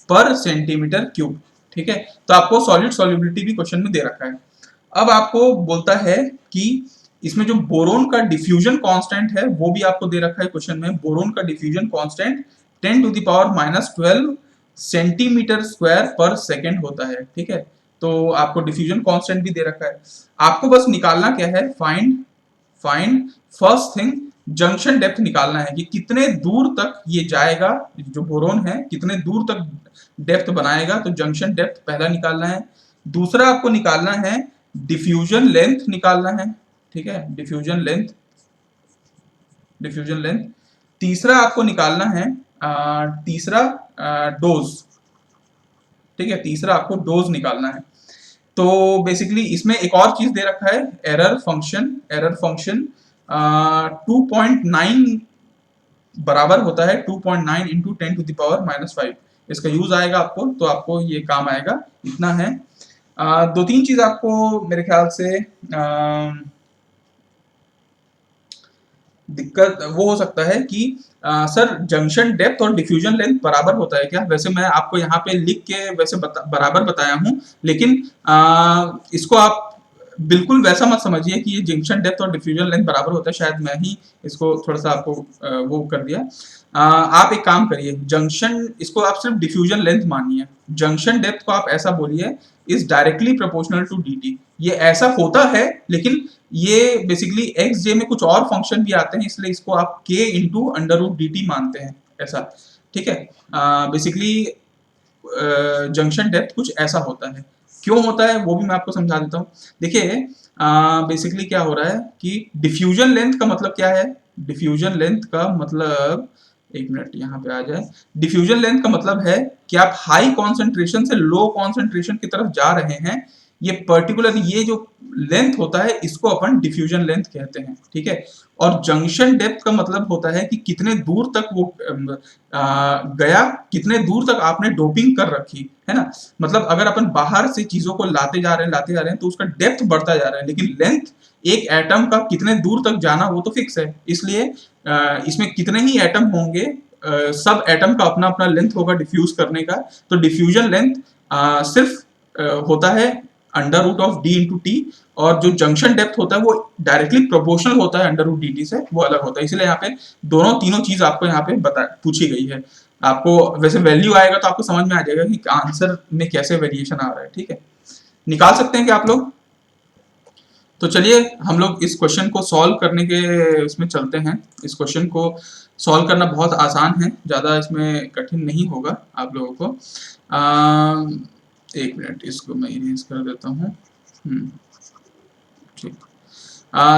पर सेंटीमीटर क्यूब। ठीक है, तो आपको सॉलिड सॉल्युबिलिटी भी क्वेश्चन में दे रखा है। अब आपको बोलता है कि इसमें जो बोरोन का डिफ्यूजन कांस्टेंट है वो भी आपको दे रखा है क्वेश्चन में। बोरोन का डिफ्यूजन कांस्टेंट 10⁻−12 सेंटीमीटर स्क्वायर पर सेकेंड होता है। ठीक है, तो आपको डिफ्यूजन कांस्टेंट भी दे रखा है। आपको बस निकालना क्या है? Find first thing, junction depth निकालना है कि कितने दूर तक ये जाएगा, जो बोरोन है कितने दूर तक डेप्थ बनाएगा। तो जंक्शन डेप्थ पहला निकालना है। दूसरा आपको निकालना है डिफ्यूजन लेंथ निकालना है। ठीक है, डिफ्यूजन लेंथ। तीसरा आपको निकालना है तीसरा डोज। ठीक है, तीसरा आपको डोज निकालना है। तो बेसिकली इसमें एक और चीज दे रखा है, एरर फंक्शन 2.9 बराबर होता है 2.9 इंटू 10⁻⁻5। इसका यूज आएगा आपको, तो आपको ये काम आएगा। इतना है। दो तीन चीज आपको मेरे ख्याल से दिक्कत वो हो सकता है कि सर जंक्शन डेप्थ और डिफ्यूजन लेंथ बराबर होता है क्या? वैसे मैं आपको यहाँ पे लिख के वैसे बराबर बताया हूँ, लेकिन इसको आप बिल्कुल वैसा मत समझिए कि ये जंक्शन डेप्थ और डिफ्यूजन लेंथ बराबर होता है। शायद मैं ही इसको थोड़ा सा आपको वो कर दिया। आप एक काम करिए, जंक्शन इसको आप सिर्फ डिफ्यूजन लेंथ मानिए, जंक्शन डेप्थ को आप ऐसा बोलिए is directly proportional to dt। ये ऐसा होता है, लेकिन ये बेसिकली XJ में कुछ और फंक्शन भी आते हैं, इसलिए इसको आप K इंटू √dt मानते हैं ऐसा। ठीक है, बेसिकली जंक्शन डेप्थ कुछ ऐसा होता है। क्यों होता है वो भी मैं आपको समझा देता हूँ। देखिए बेसिकली क्या हो रहा है कि डिफ्यूजन लेंथ का मतलब क्या है? डिफ्यूजन लेंथ का मतलब, एक मिनट यहाँ पे आ जाए, डिफ्यूजन लेंथ का मतलब है कि आप हाई कॉन्सेंट्रेशन से लो कॉन्सेंट्रेशन की तरफ जा रहे हैं। ये पर्टिकुलर ये जो लेंथ होता है इसको अपन डिफ्यूजन लेंथ कहते हैं। ठीक है, और जंक्शन डेप्थ का मतलब होता है कि कितने दूर तक वो गया, कितने दूर तक आपने डोपिंग कर रखी है ना। मतलब अगर अपन बाहर से चीजों को लाते जा रहे हैं तो उसका डेप्थ बढ़ता जा रहा है, लेकिन लेंथ एक एटम का कितने दूर तक जाना वो तो फिक्स है। इसलिए इसमें कितने ही एटम होंगे सब एटम का अपना अपना लेंथ होगा डिफ्यूज करने का, तो डिफ्यूजन लेंथ सिर्फ होता है under root of D into T, और जो जंक्शन डेप्थ होता है वो डायरेक्टली प्रोपोर्शनल होता है अंडर रूट डी टी से, वो अलग होता है। इसलिए यहाँ पे दोनों तीनों चीज आपको यहाँ पे पूछी गई है। आपको वैसे वैल्यू आएगा तो आपको समझ में आ जाएगा कि आंसर में कैसे वेरिएशन आ रहा है, ठीक है। निकाल सकते हैं क्या आप लोग? तो चलिए हम लोग इस क्वेश्चन को सॉल्व करने के इसमें चलते हैं। इस क्वेश्चन को सॉल्व करना बहुत आसान है, ज़्यादा इसमें कठिन नहीं होगा आप लोगों को। एक मिनट, इसको मैं इरेज कर देता हूँ। ठीक,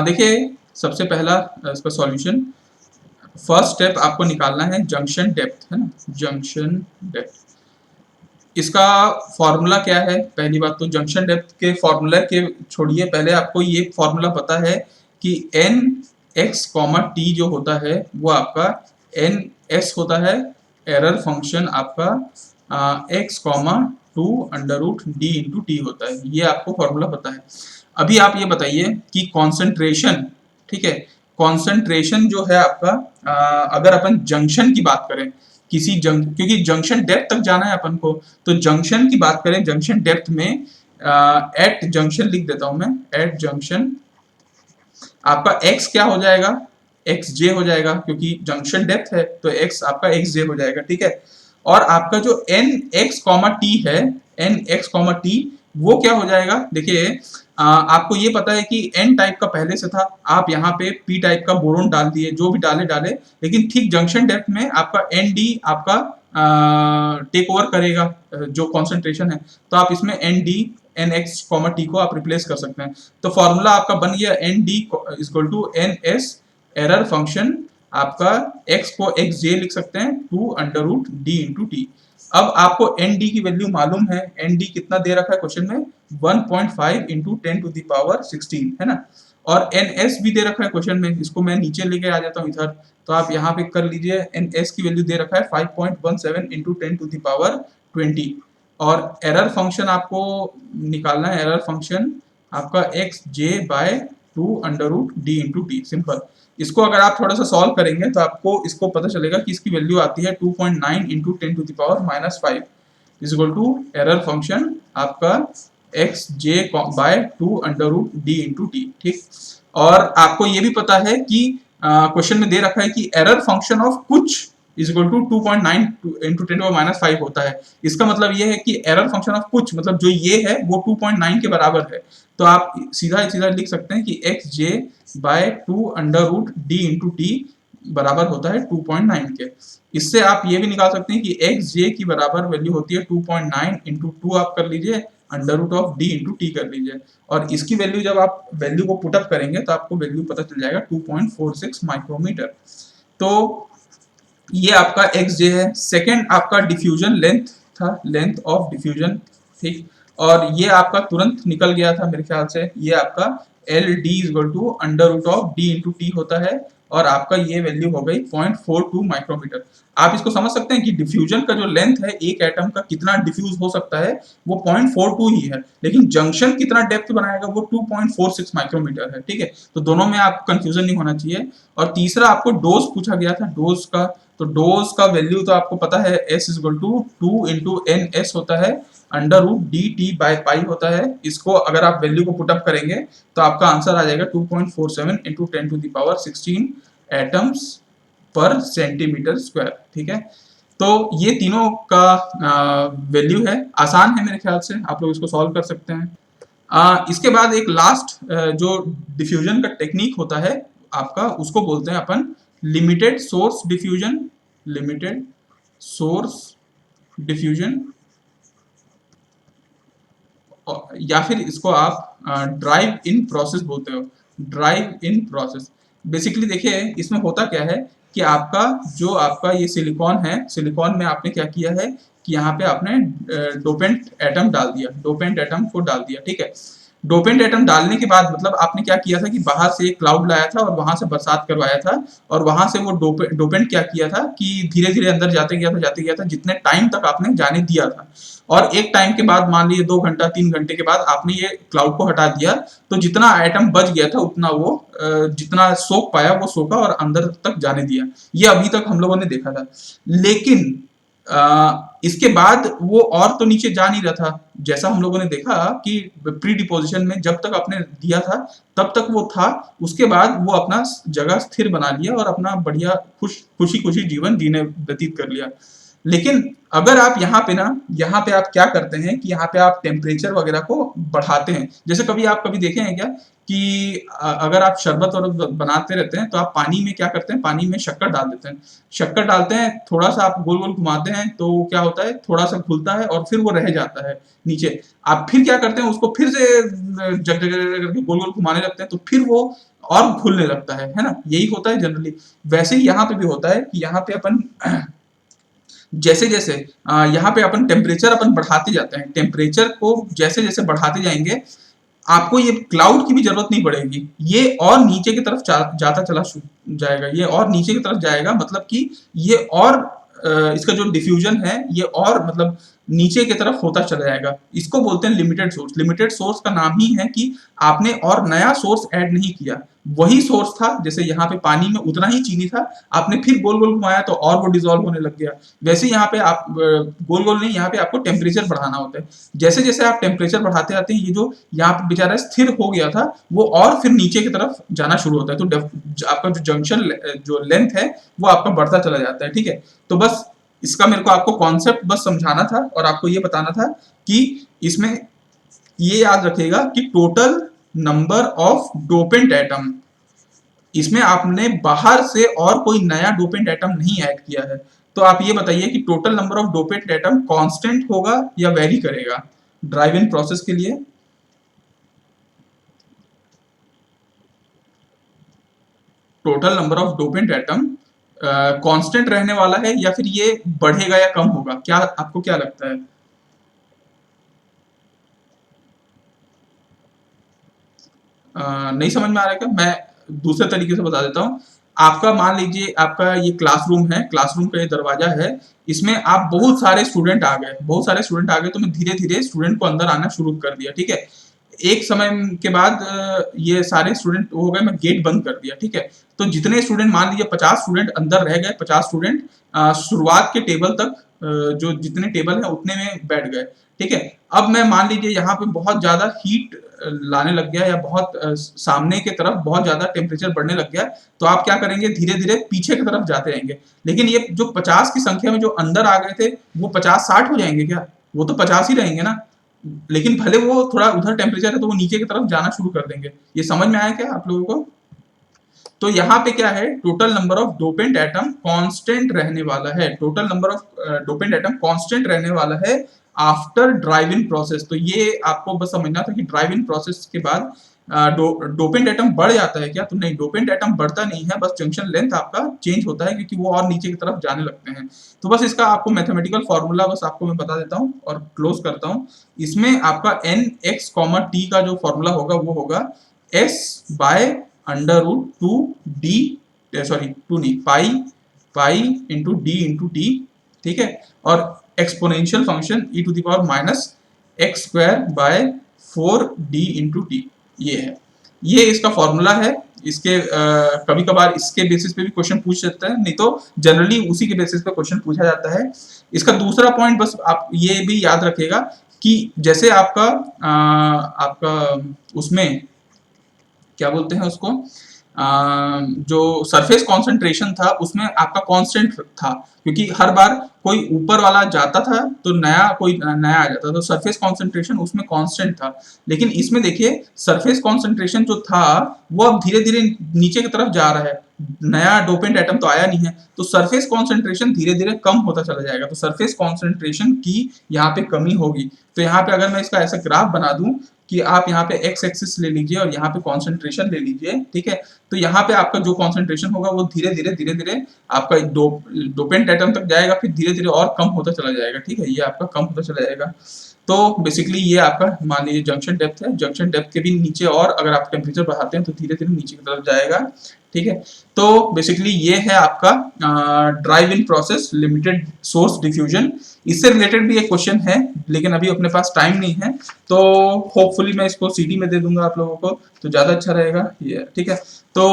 देखिए सबसे पहला इसका सॉल्यूशन, फर्स्ट स्टेप आपको निकालना है जंक्शन डेप्थ, है ना, जंक्शन डेप्थ। इसका फॉर्मूला क्या है? पहली बात तो जंक्शन डेप्थ के फॉर्मूला के छोड़िए, पहले आपको ये फॉर्मूला पता है कि एन एक्स कॉमा टी जो होता है वो आपका एन एस होता है, एरर फंक्शन आपका X comma two under root D into T होता है। ये आपको फॉर्मूला पता है। अभी आप ये बताइए कि कॉन्सेंट्रेशन, ठीक है, कॉन्सेंट्रेशन जो है आपका अगर अपन जंक्शन की बात करें, किसी क्योंकि जंक्शन डेप्थ तक जाना है अपन को, तो जंक्शन की बात करें, जंक्शन डेप्थ में एट जंक्शन लिख देता हूं मैं, एट जंक्शन आपका x क्या हो जाएगा? एक्स जे हो जाएगा, क्योंकि जंक्शन डेप्थ है तो x आपका एक्स जे हो जाएगा, ठीक है। और आपका जो एन एक्स कॉमा टी है, एन एक्स कॉमा टी वो क्या हो जाएगा? देखिए आपको ये पता है कि एन टाइप का पहले से था, आप यहाँ पे पी टाइप का बोरोन डाल दिए, जो भी डाले, लेकिन ठीक जंक्शन डेप्थ में आपका एन डी आपका टेक ओवर करेगा जो कॉन्सेंट्रेशन है, तो आप इसमें N D N X comma T को आप रिप्लेस कर सकते हैं। तो फॉर्मूला आपका बन गया N D equal to N S error function, आपका x को एक्स जे लिख सकते हैं two under root D into T. अब आपको एन डी की वैल्यू मालूम है, एन डी कितना दे रखा है क्वेश्चन में? 1.5 इंटू 10 टू द पावर 16, है ना। और एन एस भी दे रखा है क्वेश्चन में, इसको मैं नीचे लेके आ जाता हूँ इधर, तो आप यहाँ पे कर लीजिए, एन एस की वैल्यू दे रखा है 5.17 इंटू 10 टू द पावर 20। और एरर फंक्शन आपको निकालना है, एरर फंक्शन आपका X J by two under root D into T, simple. इसको अगर आप थोड़ा सा सॉल्व करेंगे तो आपको इसको पता चलेगा कि इसकी वैल्यू आती है 2.9 into 10 to the power minus 5 is equal to error function आपका X J by two under root D into T, ठीक। और आपको ये भी पता है कि क्वेश्चन में दे रखा है कि एरर फंक्शन ऑफ कुछ is equal to 2.9 into 10 minus 5 होता है। इसका मतलब ये है कि एरर फंक्शन ऑफ कुछ मतलब जो ये है वो 2.9 के बराबर है, तो आप सीधा सीधा लिख सकते हैं कि X J by two under root D into T बराबर होता है 2.9 के। इससे आप ये भी निकाल सकते हैं कि एक्स जे की बराबर वैल्यू होती है 2.9 इंटू 2 आप कर लीजिए under root of D into T कर लीजिए, और इसकी वैल्यू जब आप वैल्यू को पुटअप करेंगे तो आपको वैल्यू पता चल जाएगा 2.46 माइक्रोमीटर। तो ये आपका एक्स जे है। सेकेंड आपका डिफ्यूजन लेंथ था, लेंथ ऑफ डिफ्यूजन, ठीक। और ये आपका तुरंत निकल गया था मेरे ख्याल से, ये आपका L D equal to under root of D into T होता है, और आपका ये वैल्यू हो गई 0.42 माइक्रोमीटर। आप इसको समझ सकते हैं कि डिफ्यूजन का जो लेंथ है एक एटम का कितना डिफ्यूज हो सकता है वो 0.42 ही है, लेकिन जंक्शन कितना डेप्थ बनाएगा वो 2.46 माइक्रोमीटर है, ठीक है। तो दोनों में आपको कंफ्यूजन नहीं होना चाहिए। और तीसरा आपको डोज पूछा गया था, डोज का, तो डोज का वैल्यू तो आपको पता है S equal to 2 into N S होता है, under root D T by pi होता है। इसको अगर आप वैल्यू को पुटअप करेंगे तो आपका आंसर आ जाएगा 2.47 into 10 to the power 16 atoms पर सेंटीमीटर स्क्वायर, ठीक है। तो ये तीनों का वैल्यू है, आसान है मेरे ख्याल से, आप लोग इसको सॉल्व कर सकते हैं। इसके बाद एक लास्ट जो डिफ्यूजन का टेक्निक होता है आपका, उसको बोलते हैं अपन limited source diffusion, limited source diffusion, या फिर इसको आप ड्राइव इन प्रोसेस बोलते हो, ड्राइव इन प्रोसेस। बेसिकली देखिए इसमें होता क्या है कि आपका जो आपका ये सिलिकॉन है, सिलिकॉन में आपने क्या किया है कि यहाँ पे आपने डोपेंट एटम डाल दिया, डोपेंट एटम को डाल दिया, ठीक है। डोपेंट एटम डालने के बाद मतलब आपने क्या किया था कि बाहर से एक क्लाउड लाया था और वहां से बरसात करवाया था, और वहां से वो डोपेंट क्या किया था कि धीरे धीरे अंदर जाते गया था जितने टाइम तक आपने जाने दिया था। और एक टाइम के बाद मान लीजिए 2 घंटा 3 घंटे के बाद आपने ये क्लाउड को हटा दिया, तो जितना आइटम बच गया था उतना वो जितना सोख पाया वो सोखा और अंदर तक जाने दिया। ये अभी तक हम लोगों ने देखा था। लेकिन इसके बाद वो और तो नीचे जा नहीं रहा था। जैसा हम लोगों ने देखा कि प्री डिपोजिशन में जब तक आपने दिया था तब तक वो था, उसके बाद वो अपना जगह स्थिर बना लिया और अपना बढ़िया खुशी खुशी जीवन जीने व्यतीत कर लिया। लेकिन अगर आप यहाँ पे ना, यहाँ पे आप क्या करते हैं कि यहाँ पे आप टेम्परेचर वगैरह को बढ़ाते हैं। जैसे कभी देखे हैं क्या कि अगर आप शरबत और बनाते रहते हैं तो आप पानी में क्या करते हैं, पानी में शक्कर डाल देते हैं। शक्कर डालते हैं, थोड़ा सा आप गोल गोल घुमाते हैं तो क्या होता है, थोड़ा सा घुलता है और फिर वो रह जाता है नीचे। आप फिर क्या करते हैं, उसको फिर से जग जग करके गोल गोल घुमाने लगते हैं तो फिर वो और घुलने लगता है ना। यही होता है जनरली। वैसे ही यहाँ पे भी होता है कि यहाँ पे अपन जैसे जैसे यहाँ पे अपन टेम्परेचर अपन बढ़ाते जाते हैं, टेम्परेचर को जैसे जैसे बढ़ाते जाएंगे आपको ये क्लाउड की भी जरूरत नहीं पड़ेगी, ये और नीचे की तरफ जाता चला जाएगा, ये और नीचे की तरफ जाएगा। मतलब कि ये और इसका जो डिफ्यूजन है ये और मतलब नीचे की तरफ होता चला जाएगा। इसको बोलते हैं लिमिटेड सोर्स। लिमिटेड सोर्स का नाम ही है कि आपने और नया सोर्स ऐड नहीं किया, वही सोर्स था। जैसे यहाँ पे पानी में उतना ही चीनी था, आपने फिर गोल गोल घुमाया तो और वो डिजोल्व होने लग गया। वैसे यहाँ पे आप गोल गोल नहीं, यहाँ पे आपको टेम्परेचर बढ़ाना होता है। जैसे जैसे आप टेम्परेचर बढ़ाते जाते हैं, ये जो यहाँ पे बेचारा स्थिर हो गया था वो और फिर नीचे की तरफ जाना शुरू होता है। तो आपका जो जंक्शन जो लेंथ है वो आपका बढ़ता चला जाता है। ठीक है, तो बस इसका मेरे को आपको कॉन्सेप्ट बस समझाना था और आपको ये बताना था कि इसमें ये याद रखिएगा कि total number of dopant atom, इसमें आपने बाहर से और कोई नया डोपेंट एटम नहीं ऐड किया है। तो आप ये बताइए कि total number of dopant atom constant होगा या वेरी करेगा ड्राइव इन प्रोसेस के लिए? Total number of dopant atom constant रहने वाला है या फिर ये बढ़ेगा या कम होगा? क्या आपको क्या लगता है? नहीं समझ में आ रहा है क्या? मैं दूसरे तरीके से बता देता हूँ। आपका मान लीजिए आपका ये क्लासरूम है, क्लासरूम का ये दरवाजा है, इसमें आप बहुत सारे स्टूडेंट आ गए, बहुत सारे स्टूडेंट आ गए तो मैं धीरे धीरे स्टूडेंट को अंदर आना शुरू कर दिया। ठीक है, एक समय के बाद ये सारे स्टूडेंट हो गए, मैं गेट बंद कर दिया। ठीक है, तो जितने स्टूडेंट मान लीजिए 50 स्टूडेंट अंदर रह गए, 50 स्टूडेंट शुरुआत के टेबल तक जो जितने टेबल है उतने में बैठ गए। ठीक है, अब मैं मान लीजिए यहाँ पे बहुत ज्यादा हीट लाने लग गया या बहुत सामने के तरफ बहुत ज्यादा टेम्परेचर बढ़ने लग गया, तो आप क्या करेंगे, धीरे धीरे पीछे की तरफ जाते रहेंगे। लेकिन ये जो 50 की संख्या में जो अंदर आ गए थे वो 50-60 हो जाएंगे क्या? वो तो 50 ही रहेंगे ना। लेकिन भले वो थोड़ा उधर टेम्परेचर है तो वो नीचे की तरफ जाना शुरू कर देंगे। ये समझ में आया क्या आप लोगों को? तो यहाँ पे क्या है, total number of dopant atom constant रहने वाला है। Total number of dopant atom constant रहने वाला है आफ्टर ड्राइव इन प्रोसेस। तो ये आपको बस समझना था कि ड्राइव इन प्रोसेस के बाद डोपेंट एटम बढ़ जाता है क्या? तो नहीं, डोपेंट एटम बढ़ता नहीं है, बस जंक्शन लेंथ आपका चेंज होता है क्योंकि वो और नीचे की तरफ जाने लगते हैं। तो बस इसका आपको मैथमेटिकल फॉर्मूला बस आपको मैं बता देता हूँ और क्लोज करता हूँ। इसमें आपका एन एक्स कॉमा टी का जो फॉर्मूला होगा वो होगा S by under root two D, sorry two नहीं, pi into D into T. ठीक है, और exponential function e to the power minus X square by 4d into T. ये है, ये इसका फॉर्मूला है। इसके कभी कभार इसके बेसिस पे भी क्वेश्चन पूछ सकता है, नहीं तो जनरली उसी के बेसिस पे क्वेश्चन पूछा जाता है। इसका दूसरा पॉइंट बस आप ये भी याद रखिएगा कि जैसे आपका आपका उसमें क्या बोलते हैं उसको, जो सरफेस कॉन्सेंट्रेशन था उसमें आपका कांस्टेंट था, क्योंकि हर बार कोई ऊपर वाला जाता था तो नया कोई नया आ जाता था, तो सरफेस कॉन्सेंट्रेशन उसमें कांस्टेंट था। लेकिन इसमें देखिए सरफेस कॉन्सेंट्रेशन जो था वो अब धीरे धीरे नीचे की तरफ जा रहा है, नया डोपेंट एटम तो आया नहीं है, तो सरफेस कॉन्सेंट्रेशन धीरे धीरे कम होता चला जाएगा। तो सरफेस कॉन्सेंट्रेशन की यहाँ पे कमी होगी। तो यहाँ पे अगर मैं इसका ऐसा ग्राफ बना दूं कि आप यहाँ पे एक्स एक्सिस ले लीजिए और यहाँ पे कॉन्सेंट्रेशन ले लीजिए, ठीक है, तो यहाँ पे आपका जो कॉन्सेंट्रेशन होगा वो धीरे धीरे आपका डोपेंट एटम तक जाएगा, फिर धीरे धीरे और कम होता चला जाएगा। ठीक है, ये आपका कम होता चला जाएगा। तो बेसिकली ये आपका मान लीजिए जंक्शन डेप्थ है, जंक्शन डेप्थ के भी नीचे और अगर आप टेम्परेचर बढ़ाते हैं तो धीरे धीरे नीचे की तरफ जाएगा। ठीक है, तो बेसिकली ये है आपका drive in process limited source diffusion. इससे रिलेटेड भी एक क्वेश्चन है, लेकिन अभी अपने पास टाइम नहीं है, तो होपफुली मैं इसको सीडी में दे दूंगा आप लोगों को, तो ज्यादा अच्छा रहेगा ये। ठीक है, तो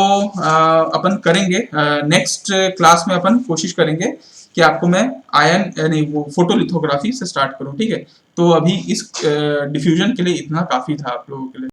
अपन करेंगे नेक्स्ट क्लास में, अपन कोशिश करेंगे कि आपको मैं आयन यानी वो फोटोलिथोग्राफी से स्टार्ट करूं। ठीक है, तो अभी इस डिफ्यूजन के लिए इतना काफी था आप लोगों के लिए।